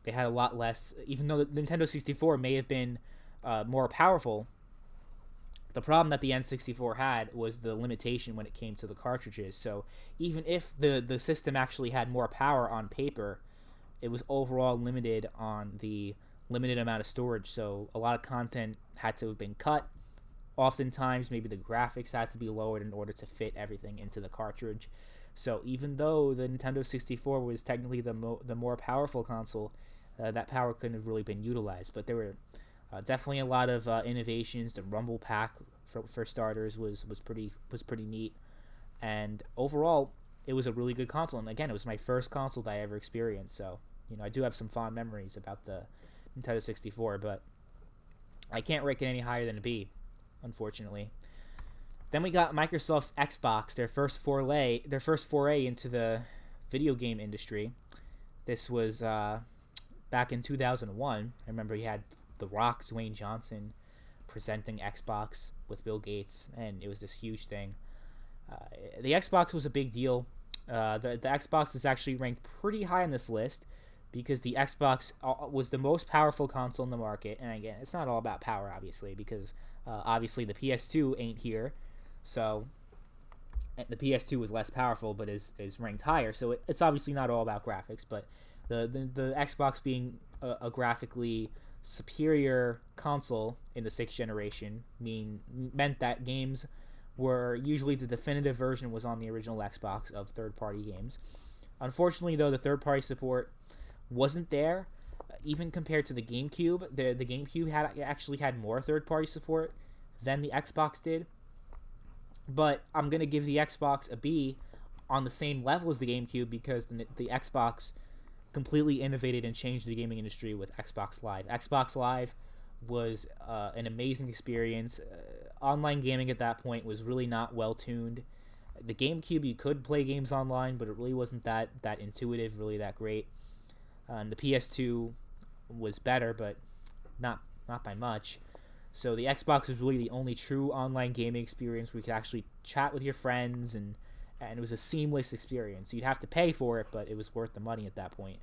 they had a lot less. Even though the Nintendo 64 may have been more powerful, the problem that the N64 had was the limitation when it came to the cartridges. So even if the system actually had more power on paper, it was overall limited on the limited amount of storage. So a lot of content had to have been cut. Oftentimes, maybe the graphics had to be lowered in order to fit everything into the cartridge. So even though the Nintendo 64 was technically the more powerful console, that power couldn't have really been utilized. But there were definitely a lot of innovations. The Rumble Pack, for starters, was pretty neat, and overall, it was a really good console. And again, it was my first console that I ever experienced. So I do have some fond memories about the Nintendo 64, but I can't rank it any higher than a B, unfortunately. Then we got Microsoft's Xbox, their first foray into the video game industry. This was back in 2001. I remember you had The Rock, Dwayne Johnson, presenting Xbox with Bill Gates, and it was this huge thing. The Xbox was a big deal. The Xbox is actually ranked pretty high on this list because the Xbox was the most powerful console in the market. And again, it's not all about power, obviously, because obviously the PS2 ain't here. So the PS2 was less powerful, but is ranked higher. So it's obviously not all about graphics, but the Xbox being a graphically superior console in the 6th generation meant that games were usually the definitive version was on the original Xbox of third-party games. Unfortunately, though, the third-party support wasn't there, even compared to the GameCube. The GameCube actually had more third-party support than the Xbox did. But I'm gonna give the Xbox a B on the same level as the GameCube because the Xbox completely innovated and changed the gaming industry with Xbox Live. Xbox Live was an amazing experience. Online gaming at that point was really not well tuned. The GameCube, you could play games online, but it really wasn't that intuitive, really that great. And the PS2 was better, but not by much. So the Xbox was really the only true online gaming experience where you could actually chat with your friends, and it was a seamless experience. You'd have to pay for it, but it was worth the money at that point.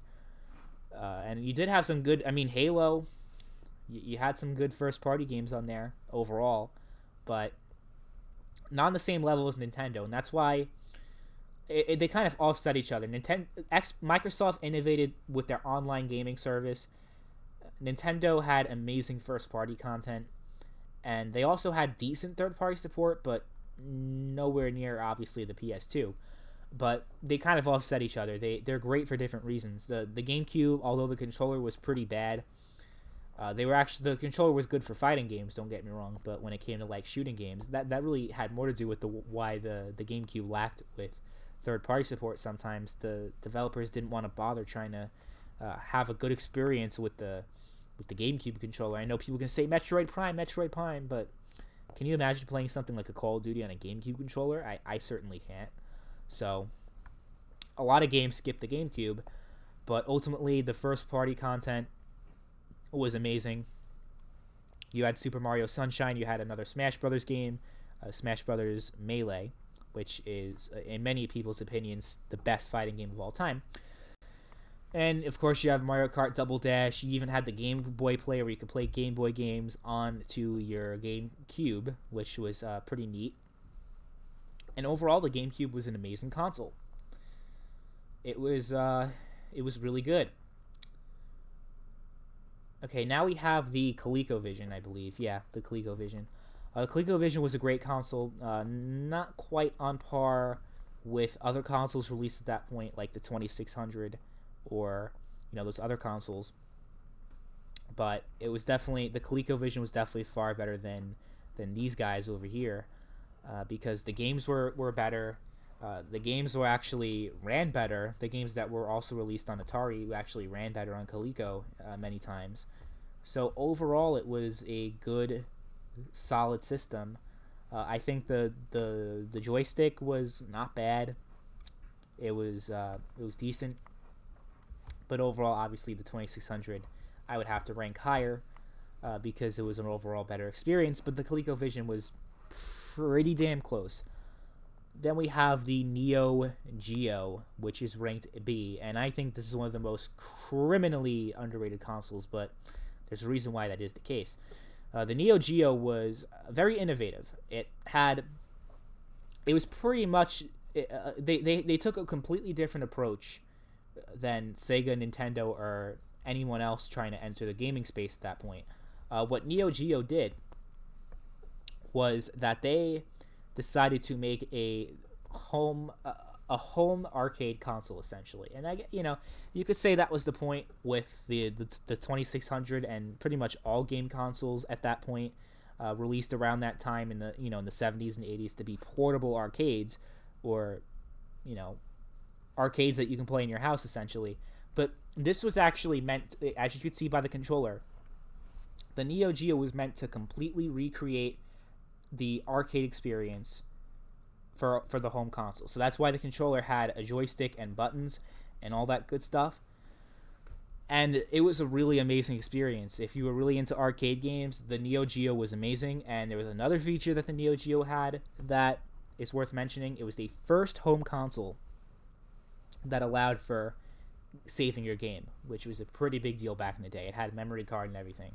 And you did have some good, Halo, you had some good first-party games on there overall, but not on the same level as Nintendo, and that's why they kind of offset each other. Microsoft innovated with their online gaming service. Nintendo had amazing first-party content, and they also had decent third-party support, but nowhere near, obviously, the PS2. But they kind of offset each other. They're great for different reasons. The GameCube, although the controller was pretty bad, The controller was good for fighting games, don't get me wrong, but when it came to like shooting games, that really had more to do with why the GameCube lacked with third-party support. Sometimes the developers didn't want to bother trying to have a good experience with the GameCube controller. I know people can say Metroid Prime, but can you imagine playing something like a Call of Duty on a GameCube controller? I certainly can't. So a lot of games skip the GameCube, but ultimately the first-party content was amazing. You had Super Mario Sunshine. You had another Smash Brothers game, Smash Brothers Melee, which is, in many people's opinions, the best fighting game of all time. And of course, you have Mario Kart Double Dash. You even had the Game Boy player where you could play Game Boy games onto your GameCube, which was pretty neat. And overall, the GameCube was an amazing console. It was really good. Okay, now we have the ColecoVision, I believe. Yeah, the ColecoVision. The ColecoVision was a great console, not quite on par with other consoles released at that point, like the 2600 or those other consoles. But it was definitely, the ColecoVision was definitely far better than these guys over here, because the games were better. The games were actually ran better. The games that were also released on Atari actually ran better on Coleco many times. So overall, it was a good, solid system. I think the joystick was not bad. It was decent. But overall, obviously, the 2600 I would have to rank higher because it was an overall better experience. But the ColecoVision was pretty damn close. Then we have the Neo Geo, which is ranked B, and I think this is one of the most criminally underrated consoles, but there's a reason why that is the case. The Neo Geo was very innovative. It was pretty much, they took a completely different approach than Sega, Nintendo, or anyone else trying to enter the gaming space at that point. What Neo Geo did was that they decided to make a home arcade console, essentially. And you could say that was the point with the 2600 and pretty much all game consoles at that point, released around that time in the in the 70s and 80s, to be portable arcades, or arcades that you can play in your house, essentially. But this was actually meant, as you could see by the controller, the Neo Geo was meant to completely recreate the arcade experience for the home console. So that's why the controller had a joystick and buttons and all that good stuff. And it was a really amazing experience. If you were really into arcade games, the Neo Geo was amazing. And there was another feature that the Neo Geo had that is worth mentioning. It was the first home console that allowed for saving your game, which was a pretty big deal back in the day. It had a memory card and everything.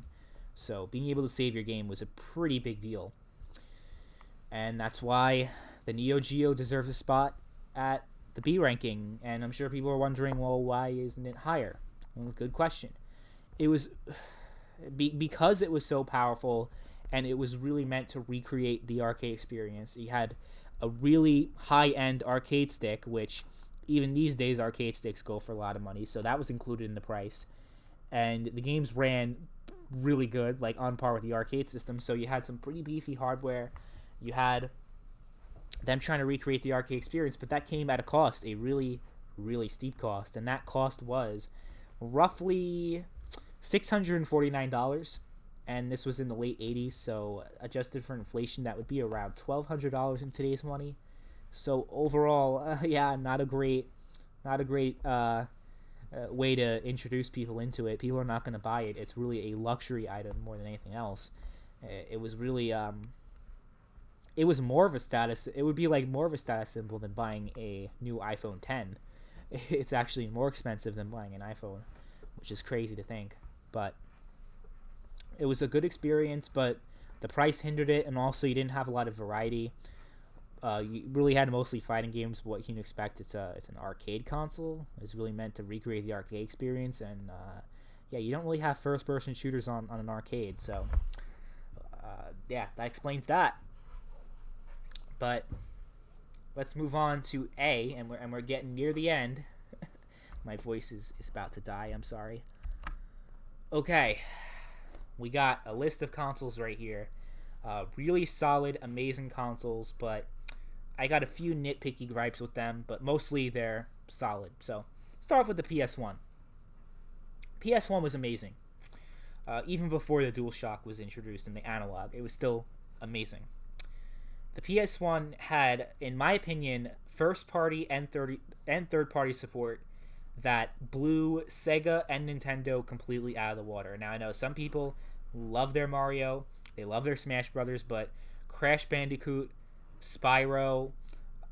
So being able to save your game was a pretty big deal. And that's why the Neo Geo deserves a spot at the B ranking. And I'm sure people are wondering, well, why isn't it higher? Well, good question. It was because it was so powerful, and it was really meant to recreate the arcade experience. You had a really high-end arcade stick, which even these days arcade sticks go for a lot of money, so that was included in the price. And the games ran really good, like on par with the arcade system. So you had some pretty beefy hardware. You had them trying to recreate the arcade experience, but that came at a cost, a really, really steep cost. And that cost was roughly $649. And this was in the late 80s, so adjusted for inflation, that would be around $1,200 in today's money. So overall, not a great way to introduce people into it. People are not going to buy it. It's really a luxury item more than anything else. It was really it was more of a status. It would be like more of a status symbol than buying a new iPhone 10. It's actually more expensive than buying an iPhone, which is crazy to think. But it was a good experience, but the price hindered it, and also you didn't have a lot of variety. You really had mostly fighting games, but what can you expect? It's an arcade console. It's really meant to recreate the arcade experience, and you don't really have first-person shooters on an arcade, so that explains that. But let's move on to A, and we're getting near the end. My voice is about to die. I'm sorry. Okay, we got a list of consoles right here. Really solid, amazing consoles, but I got a few nitpicky gripes with them, but mostly they're solid. So, start off with the PS1. PS1 was amazing. Even before the DualShock was introduced in the analog, it was still amazing. The PS1 had, in my opinion, first party and third party support that blew Sega and Nintendo completely out of the water. Now I know some people love their Mario, they love their Smash Brothers, but Crash Bandicoot, Spyro,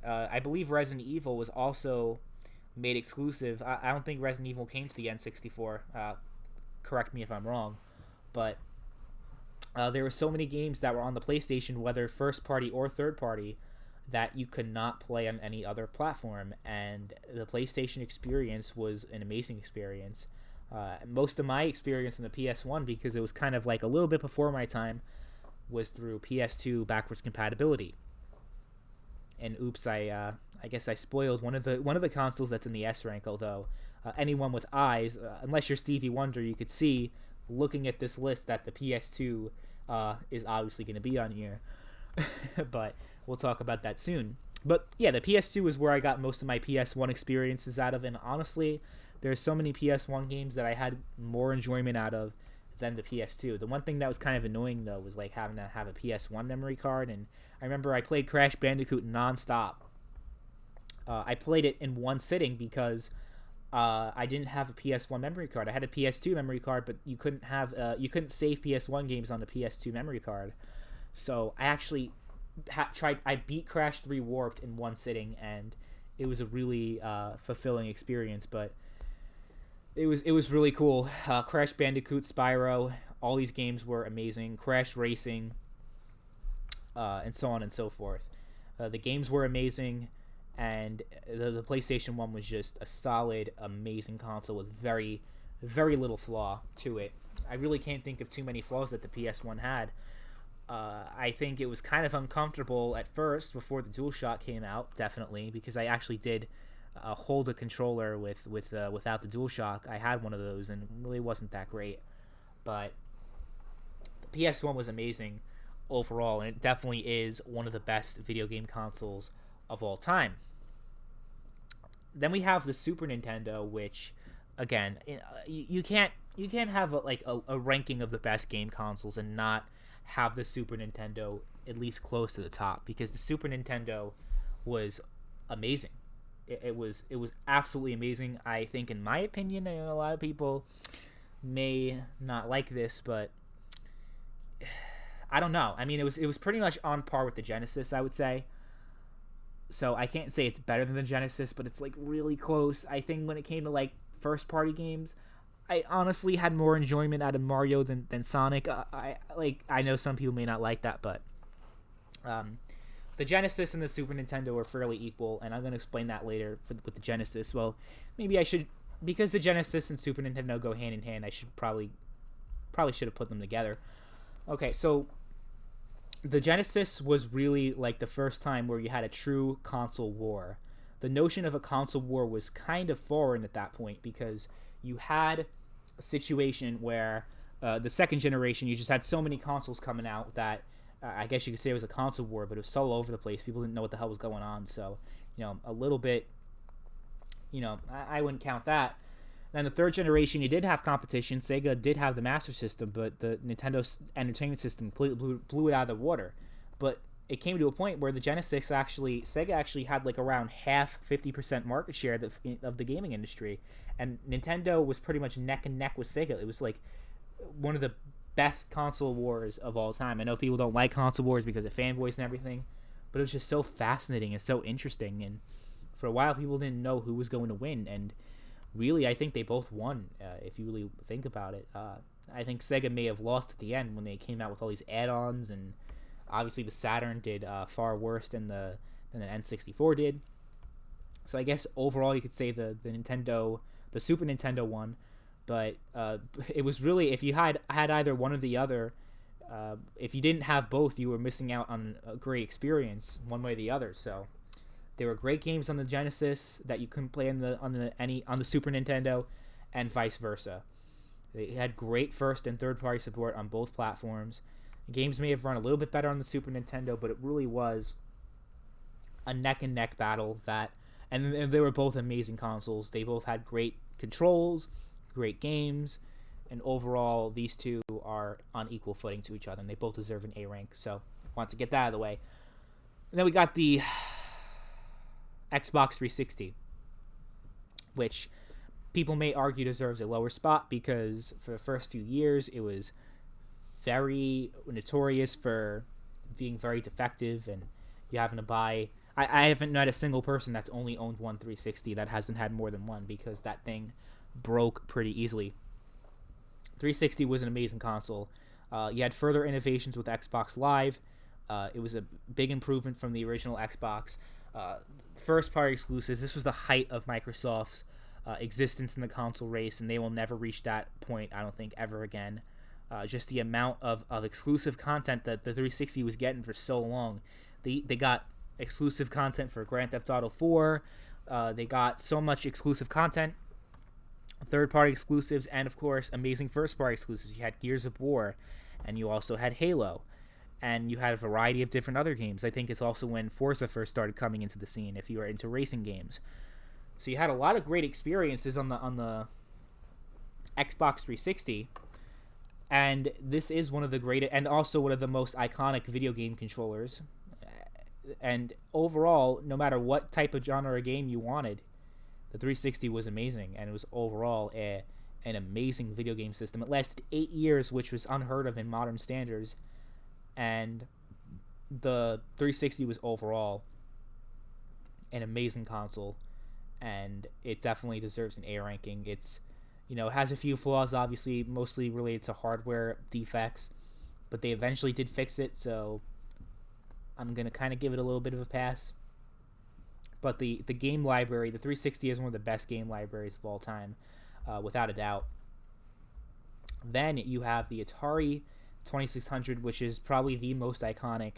I believe Resident Evil was also made exclusive. I don't think Resident Evil came to the N64. Correct me if I'm wrong, but there were so many games that were on the PlayStation, whether first party or third party, that you could not play on any other platform, and the PlayStation experience was an amazing experience. Most of my experience in the PS1, because it was kind of like a little bit before my time, was through PS2 backwards compatibility. And oops, I guess I spoiled one of the consoles that's in the S rank. Although anyone with eyes, unless you're Stevie Wonder, you could see looking at this list that the PS2 is obviously going to be on here. But we'll talk about that soon. But yeah, the PS2 is where I got most of my PS1 experiences out of, and honestly, there's so many PS1 games that I had more enjoyment out of than the PS2. The one thing that was kind of annoying though was like having to have a PS1 memory card, and I remember I played Crash Bandicoot nonstop. I played it in one sitting because I didn't have a PS1 memory card. I had a PS2 memory card, but you couldn't save PS1 games on the PS2 memory card. So I actually I beat Crash 3 Warped in one sitting, and it was a really fulfilling experience. But it was really cool. Crash Bandicoot, Spyro, all these games were amazing. Crash Racing, and so on and so forth. The games were amazing, and the PlayStation 1 was just a solid, amazing console with very, very little flaw to it. I really can't think of too many flaws that the PS1 had. I think it was kind of uncomfortable at first before the DualShock came out, definitely, because I actually did hold a controller without the DualShock. I had one of those, and it really wasn't that great. But the PS1 was amazing overall, and it definitely is one of the best video game consoles of all time. Then we have the Super Nintendo, which, again, you can't have a ranking of the best game consoles and not have the Super Nintendo at least close to the top, because the Super Nintendo was amazing. It was absolutely amazing. I think, in my opinion, and a lot of people may not like this, but I don't know. I mean, it was pretty much on par with the Genesis, I would say. So I can't say it's better than the Genesis, but it's like really close. I think when it came to like first party games, I honestly had more enjoyment out of Mario than Sonic. I know some people may not like that, but the Genesis and the Super Nintendo are fairly equal, and I'm going to explain that later with the Genesis. Well, maybe I should, because the Genesis and Super Nintendo go hand in hand, I should probably should have put them together. Okay, so the Genesis was really like the first time where you had a true console war. The notion of a console war was kind of foreign at that point, because you had a situation where the second generation, you just had so many consoles coming out that I guess you could say it was a console war, but it was so all over the place. People didn't know what the hell was going on. So, a little bit, I wouldn't count that. Then the third generation, you did have competition. Sega did have the Master System, but the Nintendo Entertainment System completely blew it out of the water. But it came to a point where the Genesis Sega actually had like around half, 50% market share of the gaming industry. And Nintendo was pretty much neck and neck with Sega. It was like one of the best console wars of all time. I know people don't like console wars because of fanboys and everything, but it was just so fascinating and so interesting. And for a while, people didn't know who was going to win. And really, I think they both won, if you really think about it. I think Sega may have lost at the end when they came out with all these add-ons, and obviously the Saturn did far worse than the N64 did. So I guess overall you could say the Super Nintendo won, but it was really, if you had either one or the other, if you didn't have both, you were missing out on a great experience one way or the other. So there were great games on the Genesis that you couldn't play on the Super Nintendo, and vice versa. They had great first and third party support on both platforms. Games may have run a little bit better on the Super Nintendo, but it really was a neck and neck battle and they were both amazing consoles. They both had great controls, great games, and overall these two are on equal footing to each other, and they both deserve an A rank. So I want to get that out of the way. And then we got the Xbox 360, which people may argue deserves a lower spot because for the first few years it was very notorious for being very defective and you having to buy. I haven't met a single person that's only owned one 360 that hasn't had more than one, because that thing broke pretty easily. 360 was an amazing console. You had further innovations with Xbox Live. It was a big improvement from the original Xbox. First party exclusives. This was the height of Microsoft's existence in the console race, and they will never reach that point, I don't think, ever again. Just the amount of exclusive content that the 360 was getting for so long. They got exclusive content for Grand Theft Auto 4. They got so much exclusive content, third-party exclusives, and of course, amazing first-party exclusives. You had Gears of War, and you also had Halo, and you had a variety of different other games. I think it's also when Forza first started coming into the scene, if you were into racing games. So you had a lot of great experiences on the Xbox 360, and this is one of the greatest, and also one of the most iconic video game controllers. And overall, no matter what type of genre or game you wanted, the 360 was amazing, and it was overall an amazing video game system. It lasted 8 years, which was unheard of in modern standards, and the 360 was overall an amazing console, and it definitely deserves an A ranking. It's, it has a few flaws, obviously, mostly related to hardware defects, but they eventually did fix it, so I'm going to kind of give it a little bit of a pass. But the game library, the 360 is one of the best game libraries of all time, without a doubt. Then you have the Atari 2600, which is probably the most iconic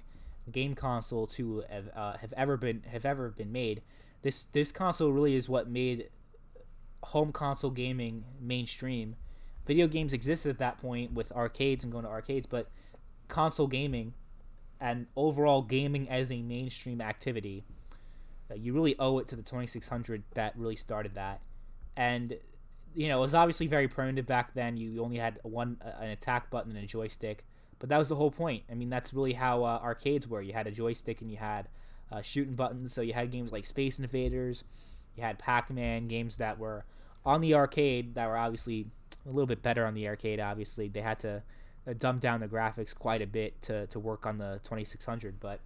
game console to have ever been made. This console really is what made home console gaming mainstream. Video games existed at that point with arcades and going to arcades, but console gaming and overall gaming as a mainstream activity, you really owe it to the 2600 that really started that. And it was obviously very primitive back then. You only had an attack button and a joystick, but that was the whole point. I mean, that's really how arcades were. You had a joystick and you had shooting buttons. So you had games like Space Invaders, you had Pac-Man, games that were on the arcade that were obviously a little bit better on the arcade. Obviously, they had to dumb down the graphics quite a bit to work on the 2600, but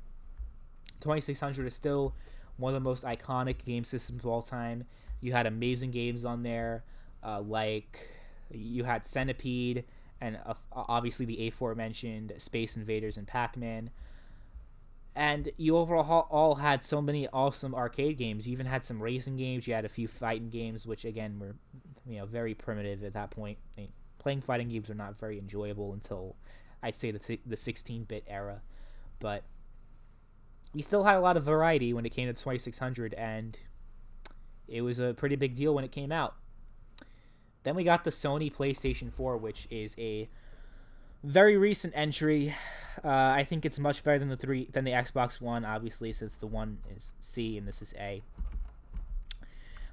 2600 is still one of the most iconic game systems of all time. You had amazing games on there, like you had Centipede and obviously the aforementioned Space Invaders and Pac-Man. And you overall all had so many awesome arcade games. You even had some racing games. You had a few fighting games, which again were very primitive at that point. I mean, playing fighting games are not very enjoyable until I'd say the 16-bit era, but you still had a lot of variety when it came to 2600, and it was a pretty big deal when it came out. Then we got the Sony PlayStation 4, which is a very recent entry. I think it's much better than the Xbox One, obviously, since the one is C and this is A.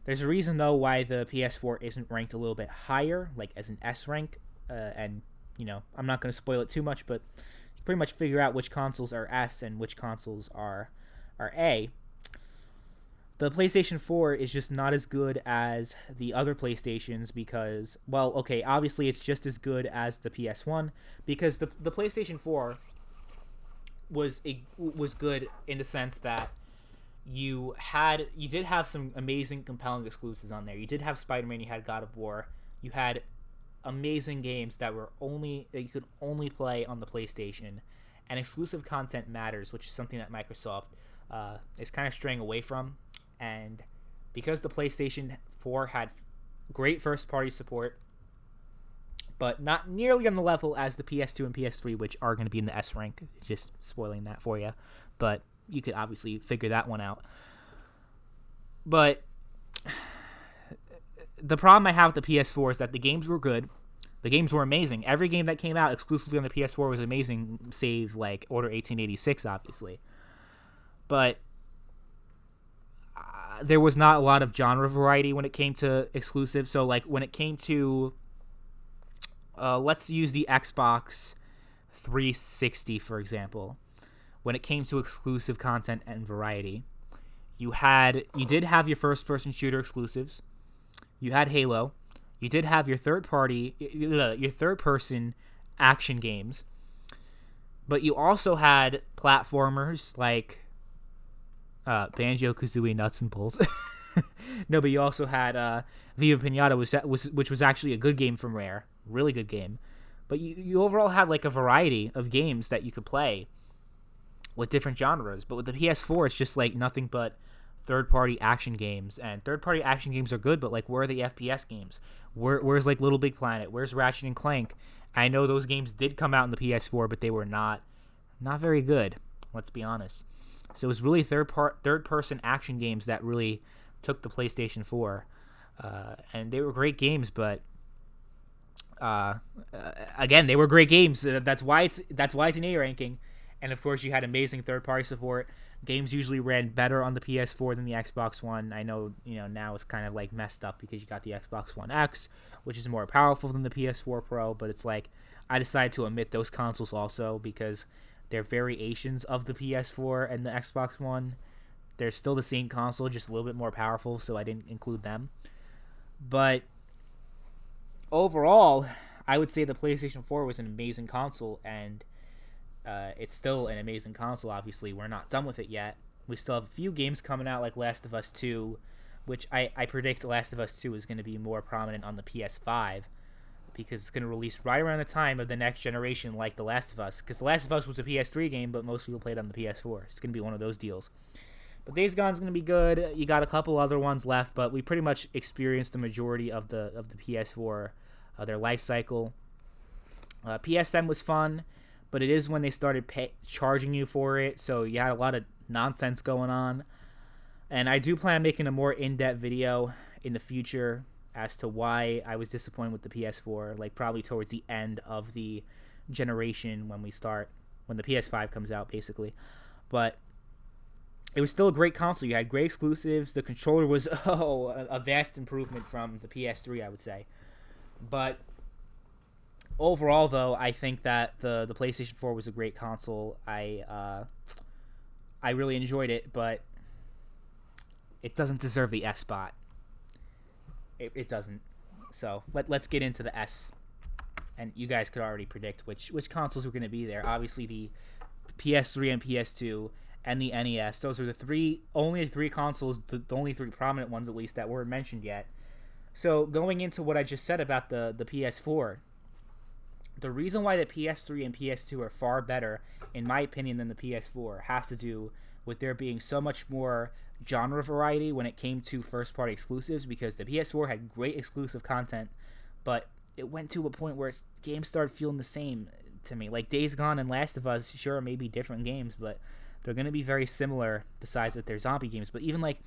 There's a reason, though, why the PS4 isn't ranked a little bit higher, like as an S rank. And, I'm not going to spoil it too much, but you pretty much figure out which consoles are S and which consoles are A. The PlayStation 4 is just not as good as the other PlayStations because, well, okay, obviously it's just as good as the PS1 because the PlayStation 4 was good in the sense that you did have some amazing, compelling exclusives on there. You did have Spider-Man, you had God of War, you had amazing games that you could only play on the PlayStation, and exclusive content matters, which is something that Microsoft is kind of straying away from. And because the PlayStation 4 had great first-party support, but not nearly on the level as the PS2 and PS3, which are going to be in the S rank, just spoiling that for you, but you could obviously figure that one out. But the problem I have with the PS4 is that the games were good, The games were amazing. Every game that came out exclusively on the PS4 was amazing, save like Order 1886, obviously. But there was not a lot of genre variety when it came to exclusives. So like when it came to, let's use the Xbox 360 for example. When it came to exclusive content and variety, you did have your first-person shooter exclusives. You had Halo. You did have your third-person action games. But you also had platformers like Banjo-Kazooie Nuts and Bolts. No, but you also had Viva Pinata, which was actually a good game from Rare. Really good game. But you overall had like a variety of games that you could play with different genres. But with the PS4, it's just like nothing but third-party action games. And third-party action games are good, but like where are the FPS games? Where's like Little Big Planet? Where's Ratchet and Clank? I know those games did come out in the PS4, but they were not very good. Let's be honest. So it was really third-person action games that really took the PlayStation 4, and they were great games. But again, they were great games. That's why it's an A ranking. And of course, you had amazing third-party support. Games usually ran better on the PS4 than the Xbox One. I know, now it's kind of like messed up because you got the Xbox One X, which is more powerful than the PS4 Pro. But it's like I decided to omit those consoles also because they're variations of the PS4 and the Xbox One. They're still the same console, just a little bit more powerful, so I didn't include them. But overall, I would say the PlayStation 4 was an amazing console, and it's still an amazing console. Obviously, we're not done with it yet. We still have a few games coming out like Last of Us 2, which I predict Last of Us 2 is going to be more prominent on the PS5 because it's going to release right around the time of the next generation like The Last of Us, because The Last of Us was a PS3 game, but most people played on the PS4. It's going to be one of those deals. But Days Gone's going to be good. You got a couple other ones left, but we pretty much experienced the majority of the PS4, their life cycle. PSN was fun, but it is when they started charging you for it, so you had a lot of nonsense going on. And I do plan on making a more in-depth video in the future as to why I was disappointed with the PS4, like probably towards the end of the generation when the PS5 comes out, basically. But it was still a great console. You had great exclusives. The controller was a vast improvement from the PS3, I would say. But overall, though, I think that the PlayStation 4 was a great console. I really enjoyed it, but it doesn't deserve the S spot. It doesn't. So let's get into the S. And you guys could already predict which consoles were going to be there. Obviously, the PS3 and PS2 and the NES. Those are the only three consoles, the only three prominent ones at least that weren't mentioned yet. So going into what I just said about the PS4, the reason why the PS3 and PS2 are far better, in my opinion, than the PS4 has to do with there being so much more genre variety when it came to first-party exclusives, because the PS4 had great exclusive content, but it went to a point where games started feeling the same to me. Like Days Gone and Last of Us, sure, maybe different games, but they're going to be very similar besides that they're zombie games. But even like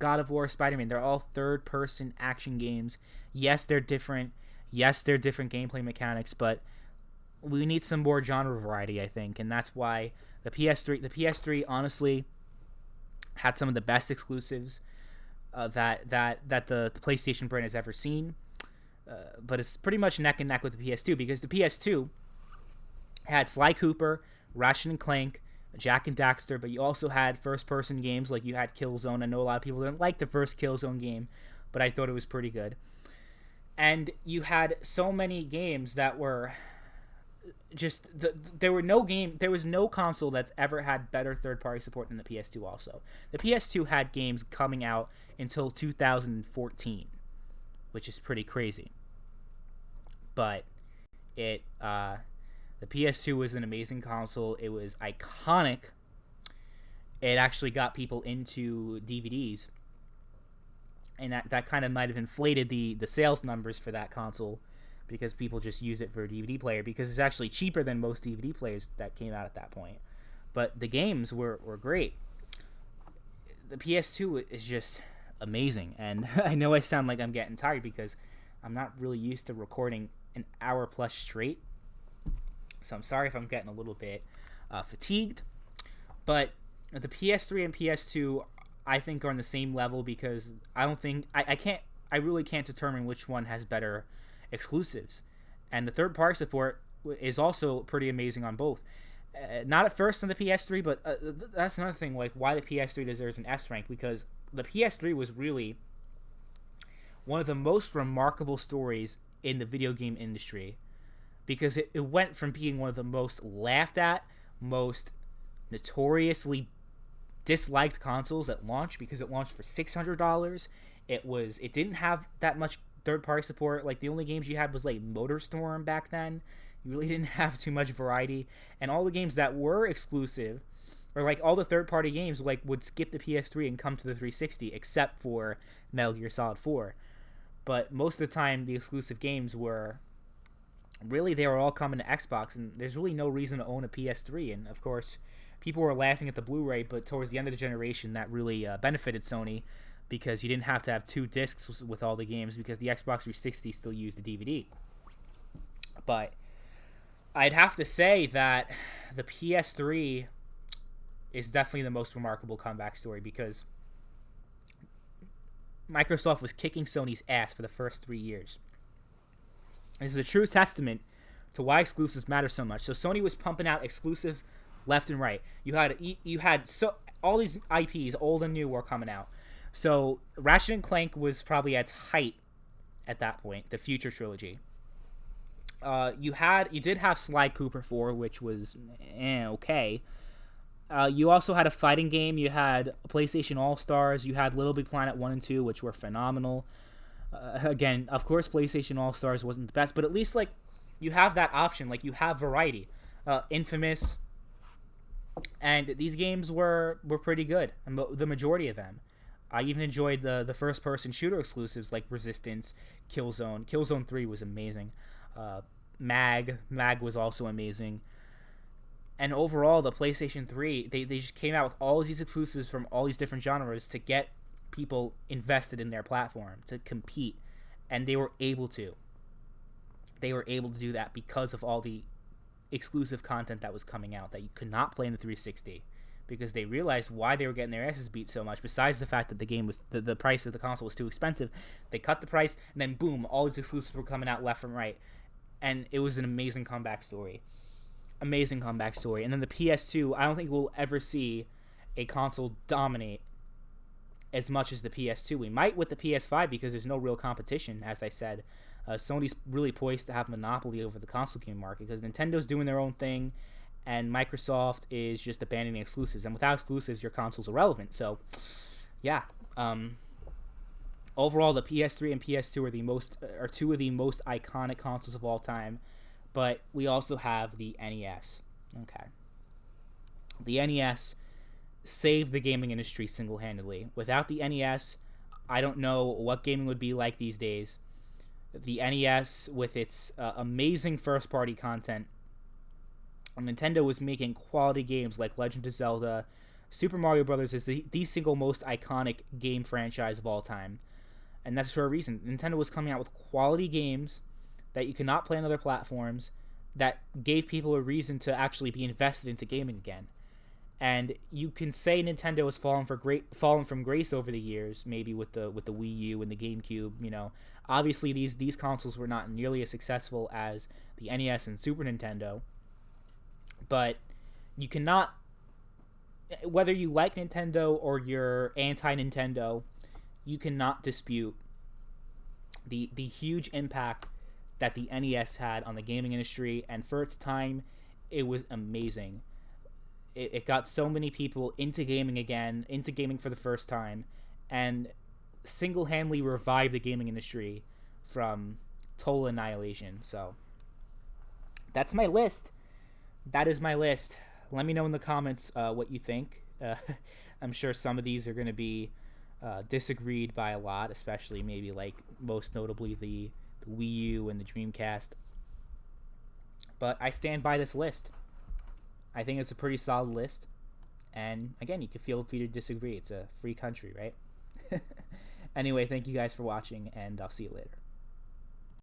God of War, Spider-Man, they're all third-person action games. Yes, they're different. Yes, they're different gameplay mechanics, but we need some more genre variety, I think, and that's why the PS3 honestly had some of the best exclusives that the PlayStation brand has ever seen. But it's pretty much neck and neck with the PS2, because the PS2 had Sly Cooper, Ratchet and Clank, Jak and Daxter, but you also had first-person games like you had Killzone. I know a lot of people didn't like the first Killzone game, but I thought it was pretty good. And you had so many games that were just there was no console that's ever had better third-party support than the PS2. Also, the PS2 had games coming out until 2014, which is pretty crazy. But the PS2 was an amazing console. It was iconic. It actually got people into DVDs, and that kind of might have inflated the sales numbers for that console, because people just use it for a DVD player, because it's actually cheaper than most DVD players that came out at that point. But the games were great. The PS2 is just amazing, and I know I sound like I'm getting tired because I'm not really used to recording an hour plus straight. So I'm sorry if I'm getting a little bit fatigued. But the PS3 and PS2, I think, are on the same level because I don't think I really can't determine which one has better exclusives. And the third party support is also pretty amazing on both. Not at first on the PS3, but that's another thing, like why the PS3 deserves an S rank, because the PS3 was really one of the most remarkable stories in the video game industry, because it went from being one of the most laughed at, most notoriously disliked consoles at launch, because it launched for $600. It didn't have that much third party support. Like, the only games you had was like MotorStorm back then. You really didn't have too much variety, and all the games that were exclusive, or like all the third party games, like would skip the PS3 and come to the 360, except for Metal Gear Solid 4. But most of the time, the exclusive games were they were all coming to Xbox, and there's really no reason to own a PS3. And of course, people were laughing at the Blu-ray, but towards the end of the generation, that really benefited Sony, because you didn't have to have 2 discs with all the games, because the Xbox 360 still used a DVD. But I'd have to say that the PS3 is definitely the most remarkable comeback story, because Microsoft was kicking Sony's ass for the first 3 years. This is a true testament to why exclusives matter so much. So Sony was pumping out exclusives left and right. You had all these IPs, old and new, were coming out. So Ratchet and Clank was probably at its height at that point, the Future trilogy. You did have Sly Cooper 4, which was okay. You also had a fighting game. You had PlayStation All-Stars. You had Little Big Planet 1 and 2, which were phenomenal. Again, of course, PlayStation All-Stars wasn't the best, but at least, like, you have that option. Like, you have variety. Infamous. And these games were pretty good, the majority of them. I even enjoyed the first-person shooter exclusives like Resistance, Killzone. Killzone 3 was amazing. Mag was also amazing. And overall, the PlayStation 3, they just came out with all these exclusives from all these different genres to get people invested in their platform, to compete. And they were able to. They were able to do that because of all the exclusive content that was coming out that you could not play in the 360, because they realized why they were getting their asses beat so much. Besides the fact that the game was the price of the console was too expensive, they cut the price, and then boom, all these exclusives were coming out left and right, and it was an amazing comeback story. And then the PS2, I don't think we'll ever see a console dominate as much as the PS2. We might with the PS5, because there's no real competition, as I said. Sony's really poised to have monopoly over the console game market, because Nintendo's doing their own thing, and Microsoft is just abandoning exclusives. And without exclusives, your console's irrelevant. So, yeah. Overall, the PS3 and PS2 are two of the most iconic consoles of all time. But we also have the NES. Okay. The NES saved the gaming industry single-handedly. Without the NES, I don't know what gaming would be like these days. The NES, with its amazing first-party content, Nintendo was making quality games like Legend of Zelda. Super Mario Bros. Is the single most iconic game franchise of all time. And that's for a reason. Nintendo was coming out with quality games that you cannot play on other platforms, that gave people a reason to actually be invested into gaming again. And you can say Nintendo has fallen from grace over the years, maybe with the Wii U and the GameCube. You know, obviously these consoles were not nearly as successful as the NES and Super Nintendo. But you cannot, whether you like Nintendo or you're anti-Nintendo, you cannot dispute the huge impact that the NES had on the gaming industry. And for its time, it was amazing. It got so many people into gaming again, into gaming for the first time, and single-handedly revived the gaming industry from total annihilation. So that's my list. That is my list. Let me know in the comments what you think. I'm sure some of these are going to be disagreed by a lot, especially maybe like most notably the Wii U and the Dreamcast. But I stand by this list. I think it's a pretty solid list. And again, you can feel free to disagree. It's a free country, right? Anyway, thank you guys for watching, and I'll see you later.